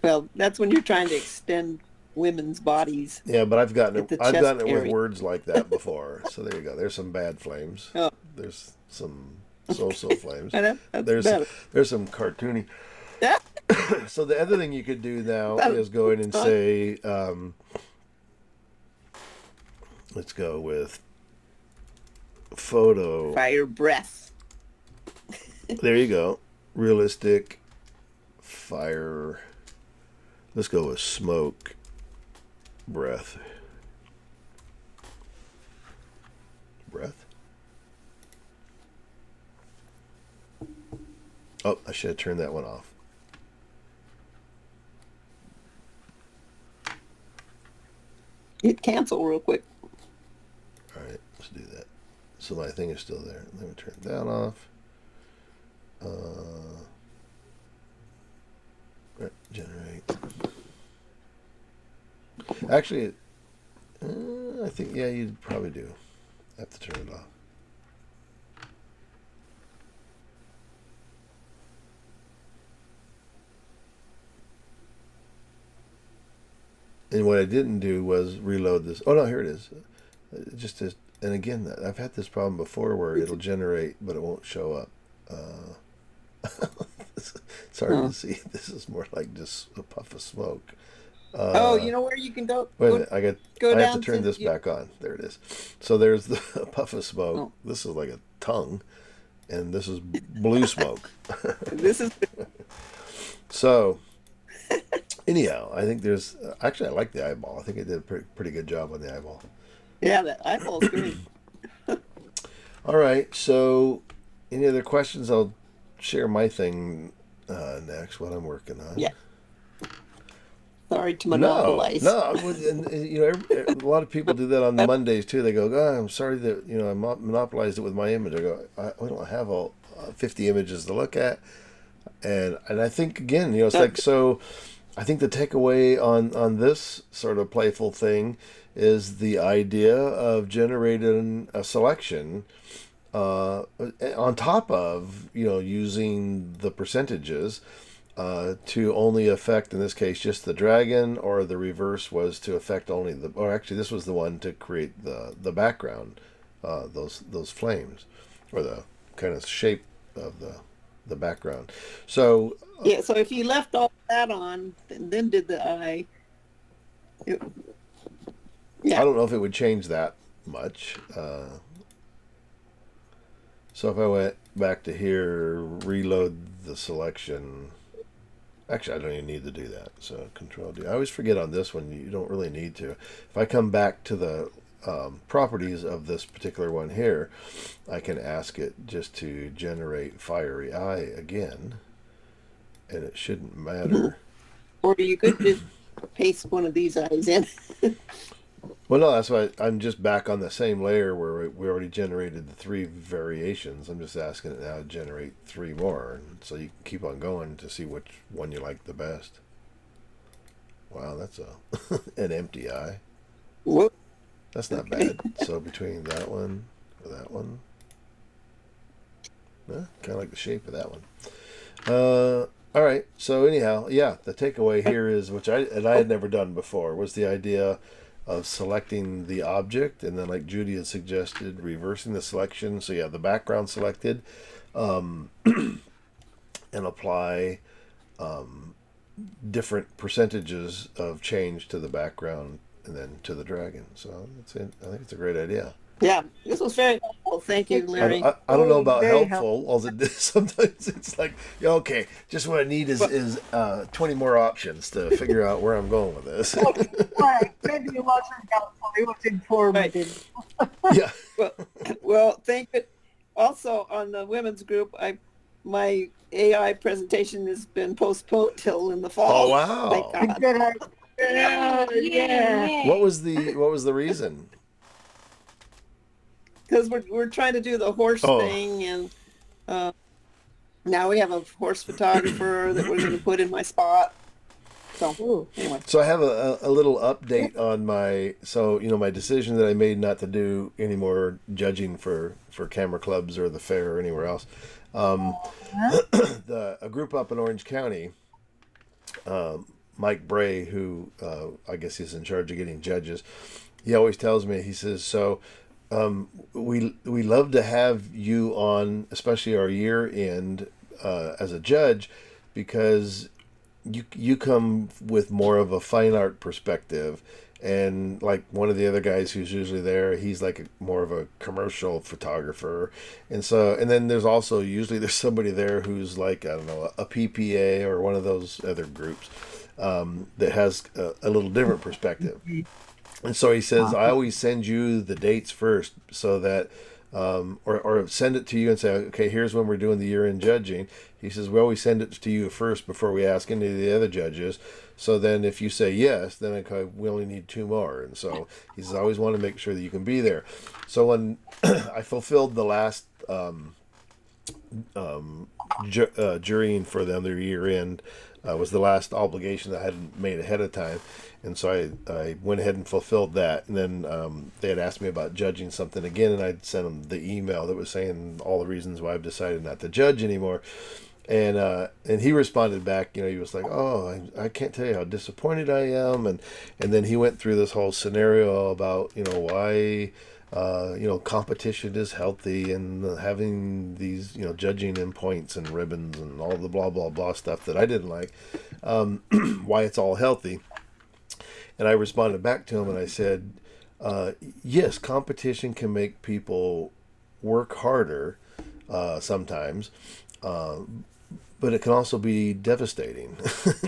Well, that's when you're trying to extend women's bodies. Yeah, but I've gotten Get it. the I've chest gotten it with area. words like that before. So there you go. There's some bad flames. Oh. There's some so-so flames. I know, that's There's better. there's some cartoony. Yeah. So the other thing you could do now That- is go in and say, let's go with photo. Fire breath. There you go. Realistic fire. Let's go with smoke breath. Breath. Oh, I should have turned that one off. Hit cancel real quick. All right, let's do that. So my thing is still there. Let me turn that off. Right, generate. Actually, I think, yeah, you probably do have to turn it off. And what I didn't do was reload this. Oh no, here it is. It just is. And again, I've had this problem before where it'll generate, but it won't show up. It's hard to see. This is more like just a puff of smoke. Oh, you know where you can go? Wait a Go- minute, go I have down to turn to- this you- back on. There it is. So there's the puff of smoke. Oh. This is like a tongue, and this is blue smoke. This is So, anyhow, I think there's actually I like the eyeball. I think I did a pretty good job on the eyeball. yeah, that eyeball's great. All right. So, any other questions? I'll share my thing next. What I'm working on. Yeah. Sorry to No, monopolize. no. And, you know, a lot of people do that on Mondays too. They go, "Oh, I'm sorry that I monopolized it with my image." I go, "We don't have all 50 images to look at," and I think again, it's like so. I think the takeaway on this sort of playful thing is the idea of generating a selection on top of using the percentages to only affect, in this case, just the dragon, or the reverse was to affect only the, or actually this was the one to create the background, those flames, or the kind of shape of the background. So Yeah, so if you left all that on and then did the eye, it, I yeah. don't know if it would change that much. So if I went back to here, reload the selection. Actually, I don't even need to do that. So Control D. I always forget on this one, you don't really need to. If I come back to the properties of this particular one here, I can ask it just to generate fiery eye again, and it shouldn't matter. Or you could just paste one of these eyes in. Well, no, that's why I'm just back on the same layer where we already generated the 3 variations. I'm just asking it now to generate 3 more, and so you can keep on going to see which one you like the best. Wow, that's an empty eye. Whoop. That's not bad. So between that one or that one, kind of like the shape of that one. All right. So anyhow, yeah, the takeaway here is, which I had never done before, was the idea of selecting the object, and then, like Judy had suggested, reversing the selection. So you have the background selected, and apply different percentages of change to the background and then to the dragon. So that's it. I think it's a great idea. Yeah, this was very helpful. Thank you, Larry. I don't know about Very helpful. Sometimes it's like, yeah, okay, just what I need is 20 more options to figure out where I'm going with this. Right. Maybe it wasn't helpful. It was informative. Yeah. Well, thank you. Also, on the women's group, my AI presentation has been postponed till in the fall. Oh, wow. Thank God. Good idea. Yeah. What was the reason? Because we're trying to do the horse Oh. thing, and now we have a horse photographer that we're going to put in my spot. So anyway, So I have a little update on my decision that I made not to do any more judging for camera clubs or the fair or anywhere else. A group up in Orange County, Mike Bray, who I guess he's in charge of getting judges, he always tells me, he says, so we love to have you on, especially our year end, as a judge, because you come with more of a fine art perspective, and like one of the other guys who's usually there, he's like more of a commercial photographer, and then there's also usually somebody there who's like, I don't know, a PPA or one of those other groups that has a little different perspective. And so he says, I always send you the dates first, so that, or send it to you and say, okay, here's when we're doing the year-end judging. He says, we always send it to you first before we ask any of the other judges. So then if you say yes, then we only need 2 more. And so he says, I always want to make sure that you can be there. So when I fulfilled the last jurying for them, their year-end, was the last obligation that I hadn't made ahead of time. And so I went ahead and fulfilled that. And then they had asked me about judging something again, and I'd sent them the email that was saying all the reasons why I've decided not to judge anymore. And he responded back, he was like, oh, I can't tell you how disappointed I am. And then he went through this whole scenario about, why, competition is healthy, and having these, judging in points and ribbons and all the blah, blah, blah stuff that I didn't like, why it's all healthy. And I responded back to him and I said, yes, competition can make people work harder sometimes, but it can also be devastating.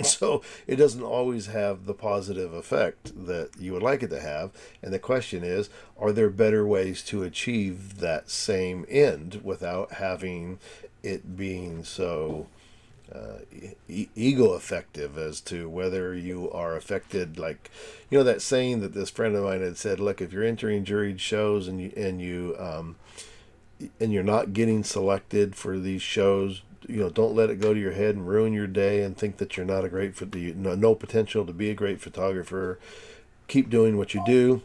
So it doesn't always have the positive effect that you would like it to have. And the question is, are there better ways to achieve that same end without having it being so ego effective, as to whether you are affected, like that saying that this friend of mine had said, look, if you're entering juried shows and you're not getting selected for these shows, don't let it go to your head and ruin your day and think that you're not a great no potential to be a great photographer. Keep doing what you do.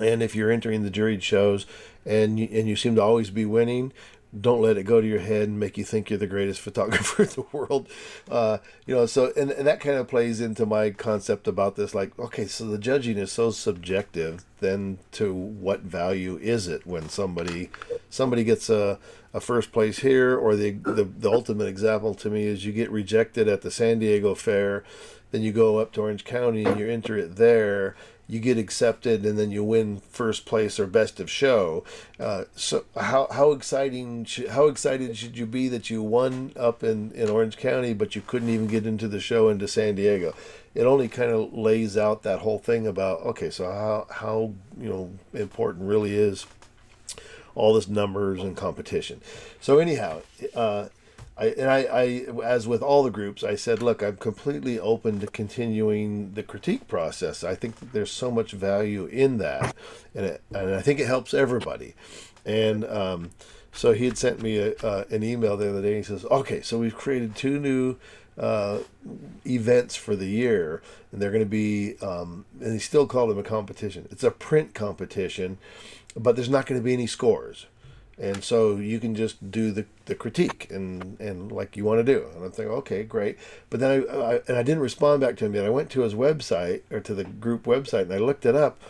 And if you're entering the juried shows and you seem to always be winning, don't let it go to your head and make you think you're the greatest photographer in the world. So and that kind of plays into my concept about this, like, okay, so the judging is so subjective, then to what value is it when somebody gets a first place here, or the ultimate example to me is you get rejected at the San Diego Fair, then you go up to Orange County and you enter it there, you get accepted, and then you win first place or best of show. So how excited should you be that you won up in Orange County, but you couldn't even get into the show into San Diego? It only kind of lays out that whole thing about, okay, so how important really is all this numbers and competition. So anyhow, I, as with all the groups, I said, look, I'm completely open to continuing the critique process. I think that there's so much value in that, and I think it helps everybody. And so he had sent me an email the other day. He says, okay, so we've created 2 new events for the year, and they're going to be, and he still called them a competition. It's a print competition, but there's not going to be any scores. And so you can just do the critique and like you want to do. And I'm thinking, okay, great. But then I didn't respond back to him yet. I went to his website, or to the group website, and I looked it up.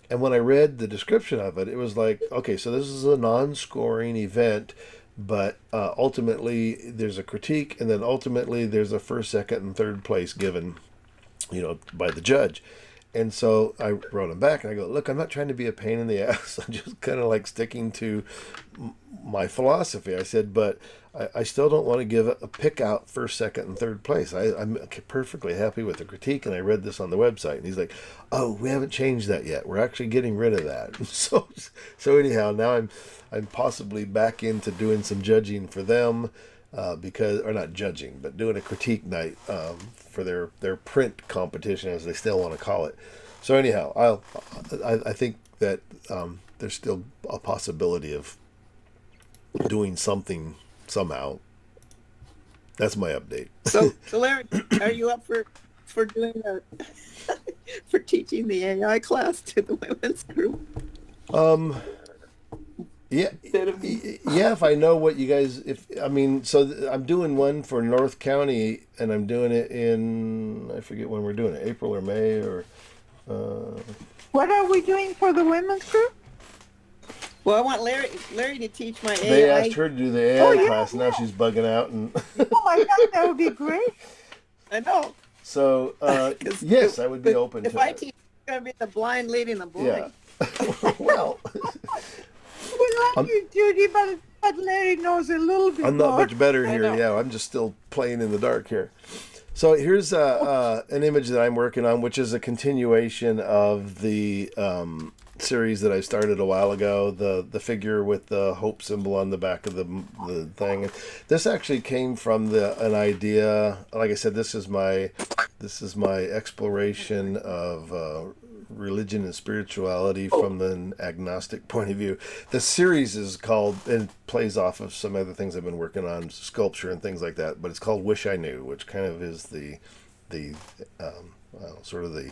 And when I read the description of it, it was like, okay, so this is a non-scoring event, but ultimately there's a critique, and then ultimately there's a first, second, and third place given, by the judge. And so I wrote him back and I go, look, I'm not trying to be a pain in the ass. I'm just kind of like sticking to my philosophy. I said, but I still don't want to give a pick out first, second, and third place. I'm perfectly happy with the critique, and I read this on the website. And he's like, oh, we haven't changed that yet. We're actually getting rid of that. So anyhow, now I'm possibly back into doing some judging for them. Or not judging, but doing a critique night for their print competition, as they still want to call it. So anyhow, I think that there's still a possibility of doing something somehow. That's my update. So Larry, are you up for doing for teaching the AI class to the women's group? Yeah, if I know what you guys, I'm doing one for North County, and I'm doing it in, I forget when we're doing it, April or May, or... What are we doing for the women's group? Well, I want Larry to teach my AI. They asked her to do the AI class, and now she's bugging out. And Oh my God, that would be great. I know. So, yes, I would be open to it. If I teach, it's going to be the blind leading the blind. Yeah. Well... We like you, Judy, but Larry knows a little bit I'm not more. much better here. Yeah, I'm just still playing in the dark here. So here's an image that I'm working on, which is a continuation of the series that I started a while ago. The figure with the hope symbol on the back of the thing. This actually came from an idea. Like I said, this is my exploration of religion and spirituality from an agnostic point of view. The series is called, and plays off of some other things I've been working on, sculpture and things like that, but it's called Wish I Knew, which kind of is the sort of the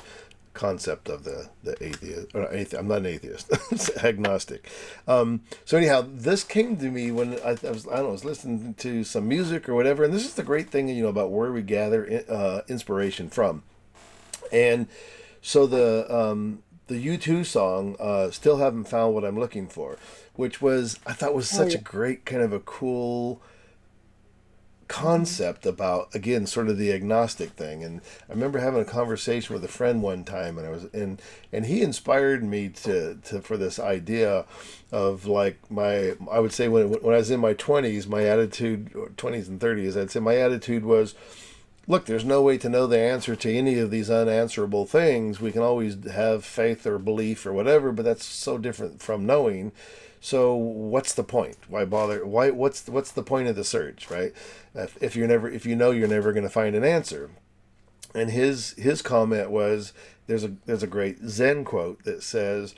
concept of the atheist. I'm not an atheist. It's agnostic. So anyhow, this came to me when I was listening to some music or whatever, and this is the great thing, about where we gather inspiration from. And so the U2 song, Still Haven't Found What I'm Looking For, which I thought was such a great kind of a cool concept about, again, sort of the agnostic thing. And I remember having a conversation with a friend one time, and and he inspired me to for this idea of, like, I would say when I was in my 20s, my attitude, 20s and 30s, I'd say my attitude was, look, there's no way to know the answer to any of these unanswerable things. We can always have faith or belief or whatever, but that's so different from knowing. So what's the point? Why bother? What's the point of the search, right? If you know you're never going to find an answer. And his comment was, there's a great Zen quote that says,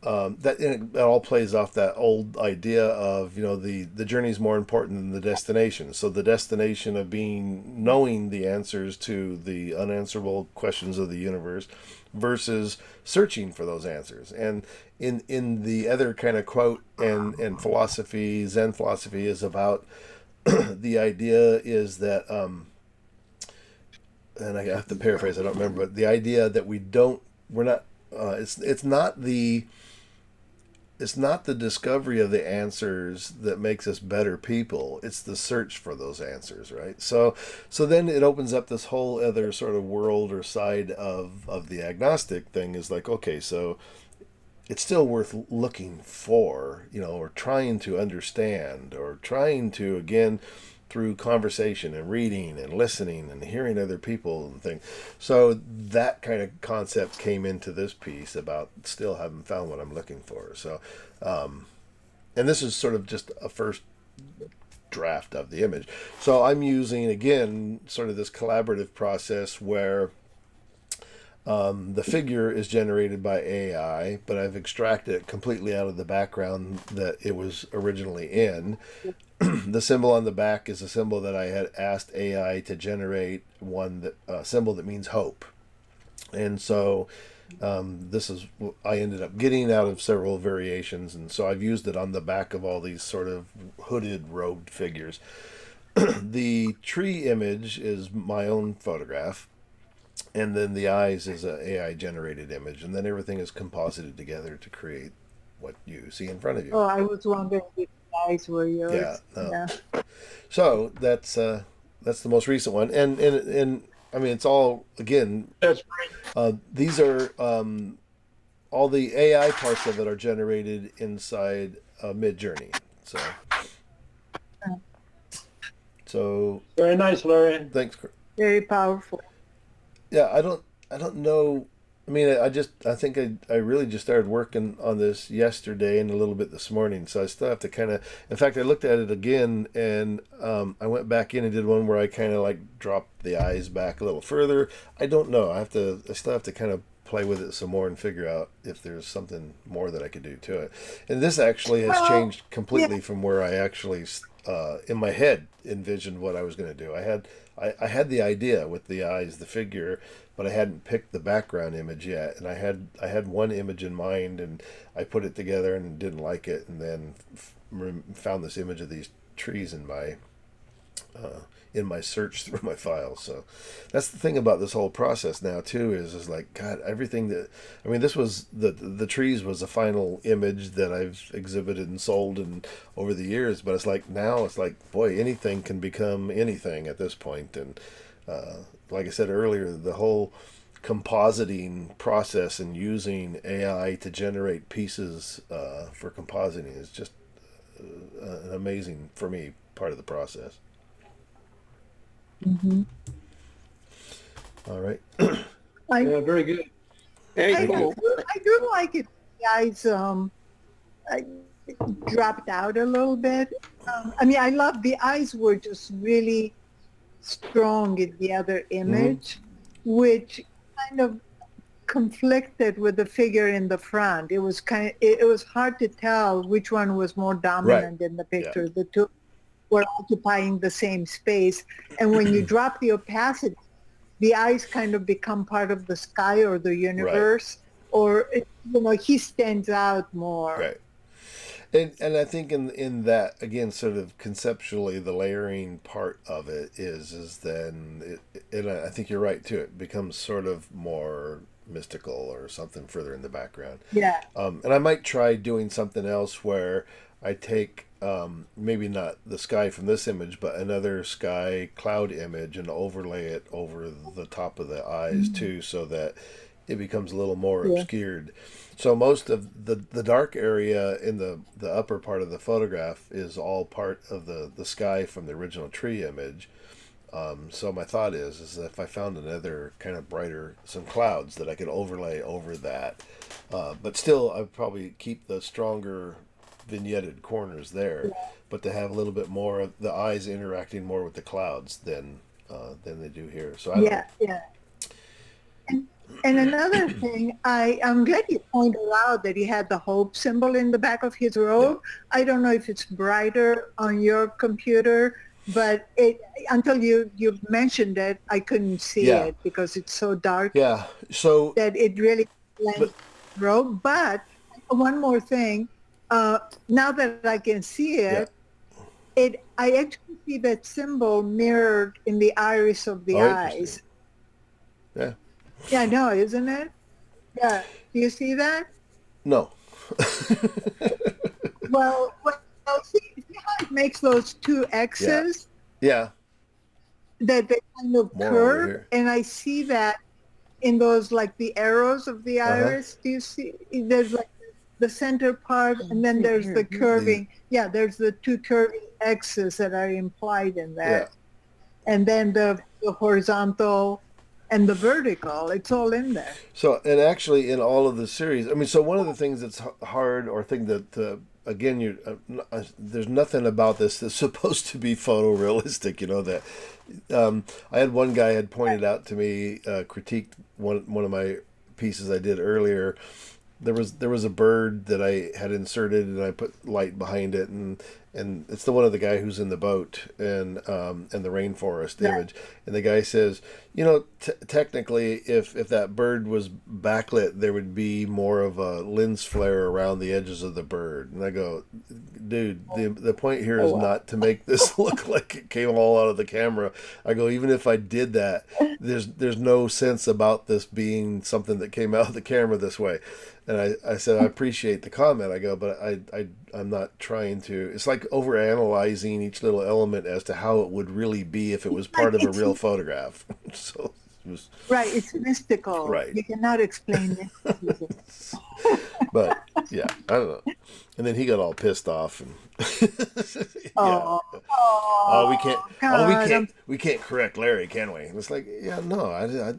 that all plays off that old idea of, you know, the journey is more important than the destination. So the destination of being knowing the answers to the unanswerable questions of the universe versus searching for those answers. And in the other kind of quote and philosophy, Zen philosophy is about the idea is that and I have to paraphrase, I don't remember, but the idea that we're not it's not the discovery of the answers that makes us better people. It's the search for those answers, right? So then it opens up this whole other sort of world or side of the agnostic thing is like, okay, so it's still worth looking for, you know, or trying to understand, or trying to, again, through conversation and reading and listening and hearing other people and things. So that kind of concept came into this piece about still haven't found what I'm looking for. So, and this is sort of just a first draft of the image. So I'm using, again, sort of this collaborative process where the figure is generated by AI, but I've extracted it completely out of the background that it was originally in. The symbol on the back is a symbol that I had asked AI to generate, symbol that means hope. And so this is what I ended up getting out of several variations, and so I've used it on the back of all these sort of hooded, robed figures. The tree image is my own photograph, and then the eyes is an AI generated image, and then everything is composited together to create what you see in front of you. Oh, I was wondering if the eyes were yours. Yeah, no. Yeah. So that's the most recent one, and I mean, it's all, again, That's great. these are all the AI parts of it are generated inside Mid-Journey. So Very nice, Larry. thanks. Very powerful. Yeah, I don't know. I mean, I think I really just started working on this yesterday and a little bit this morning. So I still have to kind of, in fact, I looked at it again, and I went back in and did one where I kind of like dropped the eyes back a little further. I don't know. I still have to kind of play with it some more and figure out if there's something more that I could do to it. And this actually has changed completely from where I actually, in my head, envisioned what I was going to do. I had the idea with the eyes, the figure, but I hadn't picked the background image yet. And I had one image in mind, and I put it together and didn't like it, and then found this image of these trees in my search through my files. So that's the thing about this whole process now too, is like, God, everything that, I mean, this was the trees was a final image that I've exhibited and sold and over the years, but it's like now it's like, boy, anything can become anything at this point. And like I said earlier, the whole compositing process and using AI to generate pieces for compositing is just an amazing, for me, part of the process. Mm-hmm. All right. Yeah, very good. Very cool. I do like it. Guys, I dropped out a little bit. I mean, I love the eyes were just really strong in the other image, which kind of conflicted with the figure in the front. It was it was hard to tell which one was more dominant in the picture. Yeah. The two were occupying the same space, and when you drop the opacity, the eyes kind of become part of the sky or the universe, or he stands out more. Right. And I think in that, again, sort of conceptually, the layering part of it is then, and I think you're right too, it becomes sort of more mystical or something further in the background. Yeah. And I might try doing something else where I take maybe not the sky from this image, but another sky cloud image and overlay it over the top of the eyes too, so that it becomes a little more obscured. So most of the dark area in the upper part of the photograph is all part of the sky from the original tree image. So my thought is that if I found another kind of brighter, some clouds that I could overlay over that, but still I'd probably keep the stronger vignetted corners there, but to have a little bit more of the eyes interacting more with the clouds than they do here. So I don't know. Yeah. And another thing, I'm glad you pointed out that he had the hope symbol in the back of his robe. I don't know if it's brighter on your computer, but until you mentioned it, I couldn't see Yeah. it because it's so dark Yeah. So, that it really blends but the robe. But one more thing, now that I can see yeah. it, I actually see that symbol mirrored in the iris of the Oh, interesting. eyes. Yeah. Yeah, I know, isn't it? Yeah. Do you see that? No. See how it makes those two Yeah. X's Yeah. that they kind of More over curve, here. and I see that in those like the arrows of the Uh huh. iris. Do you see? There's like the center part, and then there's the The curving. Yeah, there's the two curving X's that are implied in yeah. that, and then the horizontal and the vertical. It's all in there. So, and actually, in all of the series, I mean, so one of the things that's hard, or thing that again, there's nothing about this that's supposed to be photorealistic. You know that I had one guy had pointed out to me, critiqued one of my pieces I did earlier. There was a bird that I had inserted, and I put light behind it, and it's the one of the guy who's in the boat and the rainforest Yeah. image, and the guy says, technically, if that bird was backlit, there would be more of a lens flare around the edges of the bird, and I go, dude, the point here Oh is wow. not to make this look like it came all out of the camera. I go, even if I did that, there's no sense about this being something that came out of the camera this way. And I said, I appreciate the comment. I go, but I'm not trying to. It's like over analyzing each little element as to how it would really be if it was Like part of a it's real photograph. So it was right. It's mystical. right. You cannot explain mysticism. But yeah, I don't know. And then he got all pissed off and yeah. Oh, Oh, we can't. oh, Oh, God. we can't correct Larry, can we? And it's like, yeah, no,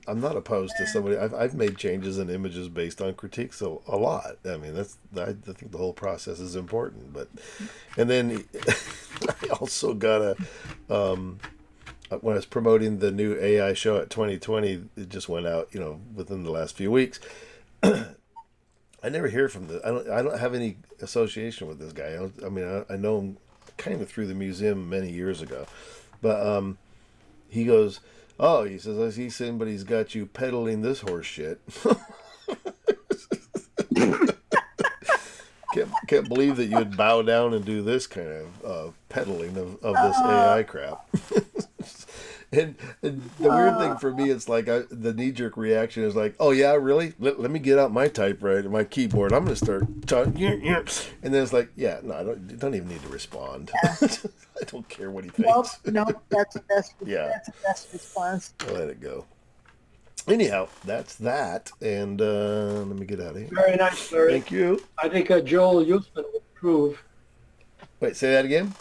I'm not opposed to somebody. I've made changes in images based on critiques a lot. I mean, I think the whole process is important. But, and then I also got when I was promoting the new AI show at 2020, it just went out, within the last few weeks. I never hear from the. I don't have any association with this guy. I know him kind of through the museum many years ago, but he goes, "Oh," he says, "I see somebody's got you peddling this horse shit." Can't believe that you'd bow down and do this kind of peddling of this AI crap. And the weird thing for me, it's like the knee jerk reaction is like, oh yeah, really? Let me get out my typewriter, my keyboard. I'm gonna start talking, and then it's like, yeah, no, I don't even need to respond. I don't care what he Nope, thinks. nope, that's the best. Yeah, That's the best response. I'll let it go. Anyhow, that's that, and let me get out of here. Very nice, Larry. Thank you. I think Joel Usman will approve. Wait, say that again.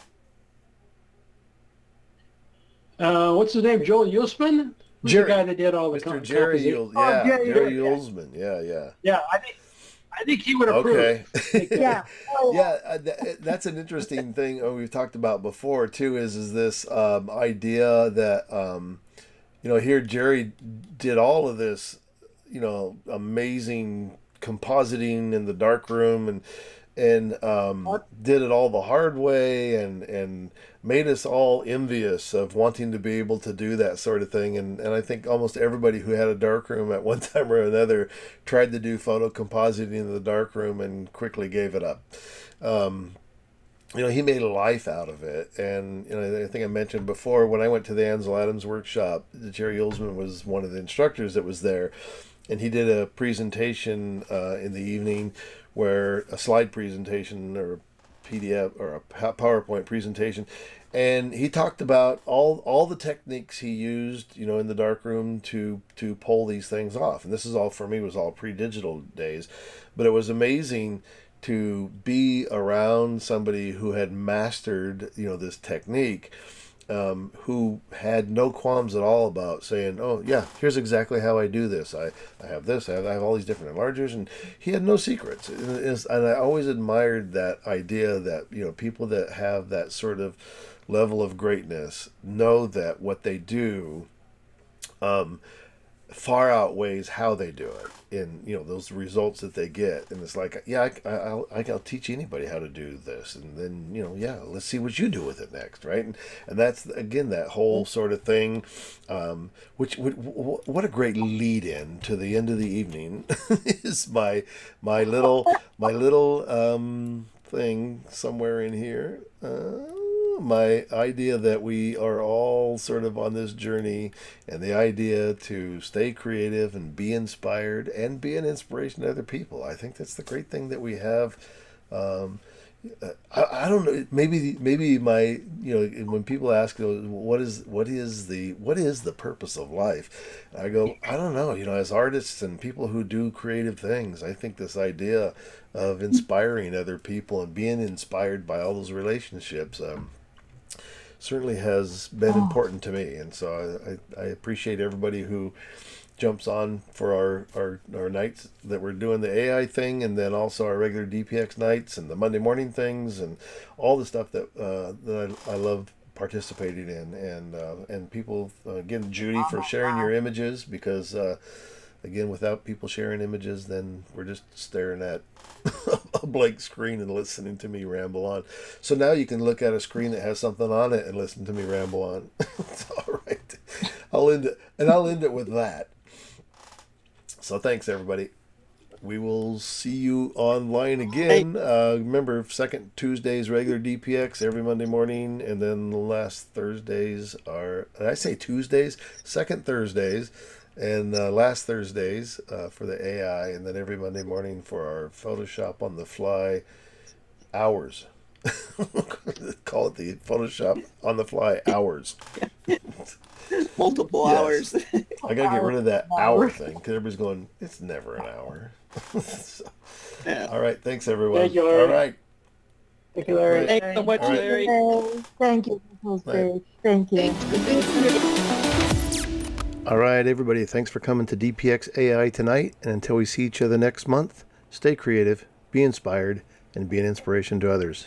What's his name? Joel Usman? Who's Jerry. the guy that did all the Mr. Jerry composition? Yeah, Jerry yeah. Yulesman. Yeah. Yeah, I think he would approve. Okay. Yeah. Oh, Yeah, that's an interesting thing we've talked about before too. Is this idea that here Jerry did all of this, amazing compositing in the dark room and did it all the hard way and made us all envious of wanting to be able to do that sort of thing. And I think almost everybody who had a dark room at one time or another tried to do photo compositing in the dark room and quickly gave it up. He made a life out of it. And I think I mentioned before, when I went to the Ansel Adams workshop, Jerry Yulesman was one of the instructors that was there. And he did a presentation in the evening, where a slide presentation or a PDF or a PowerPoint presentation, and he talked about all the techniques he used, in the darkroom to pull these things off. And this is all, for me, was all pre-digital days, but it was amazing to be around somebody who had mastered, this technique. Who had no qualms at all about saying, "Oh yeah, here's exactly how I do this. I have this. I have all these different enlargers," and he had no secrets. And I always admired that idea that people that have that sort of level of greatness know that what they do far outweighs how they do it in those results that they get. And it's like, yeah, I'll teach anybody how to do this, and then yeah, let's see what you do with it next, right? And that's again that whole sort of thing, which what a great lead in to the end of the evening is my little thing somewhere in here. My idea that we are all sort of on this journey, and the idea to stay creative and be inspired and be an inspiration to other people. I think that's the great thing that we have. I don't know. Maybe my when people ask what is the purpose of life, I go, I don't know. As artists and people who do creative things, I think this idea of inspiring other people and being inspired by all those relationships certainly has been important to me. And so I appreciate everybody who jumps on for our nights that we're doing the AI thing, and then also our regular DPX nights and the Monday morning things and all the stuff that I love participating in. And people, again, Judy, for sharing your images, because again, without people sharing images, then we're just staring at a blank screen and listening to me ramble on. So now you can look at a screen that has something on it and listen to me ramble on. It's all right. I'll end it with that. So thanks, everybody. We will see you online again. Remember, second Tuesdays regular DPX every Monday morning, and then the last Thursdays are, did I say Tuesdays? Second Thursdays. And last Thursdays for the AI, and then every Monday morning for our Photoshop on the fly hours. Call it the Photoshop on the fly hours. Multiple Yes. hours. I gotta get rid of that hour thing, because everybody's going, it's never an hour. So, Yeah. all right, thanks everyone. Thank you, Larry. All right. Thank you, Larry. Thanks so much, All right. Larry. Thank you. This was Bye. great. Thank you. Thanks for being here. All right, everybody, thanks for coming to DPX AI tonight. And until we see each other next month, stay creative, be inspired, and be an inspiration to others.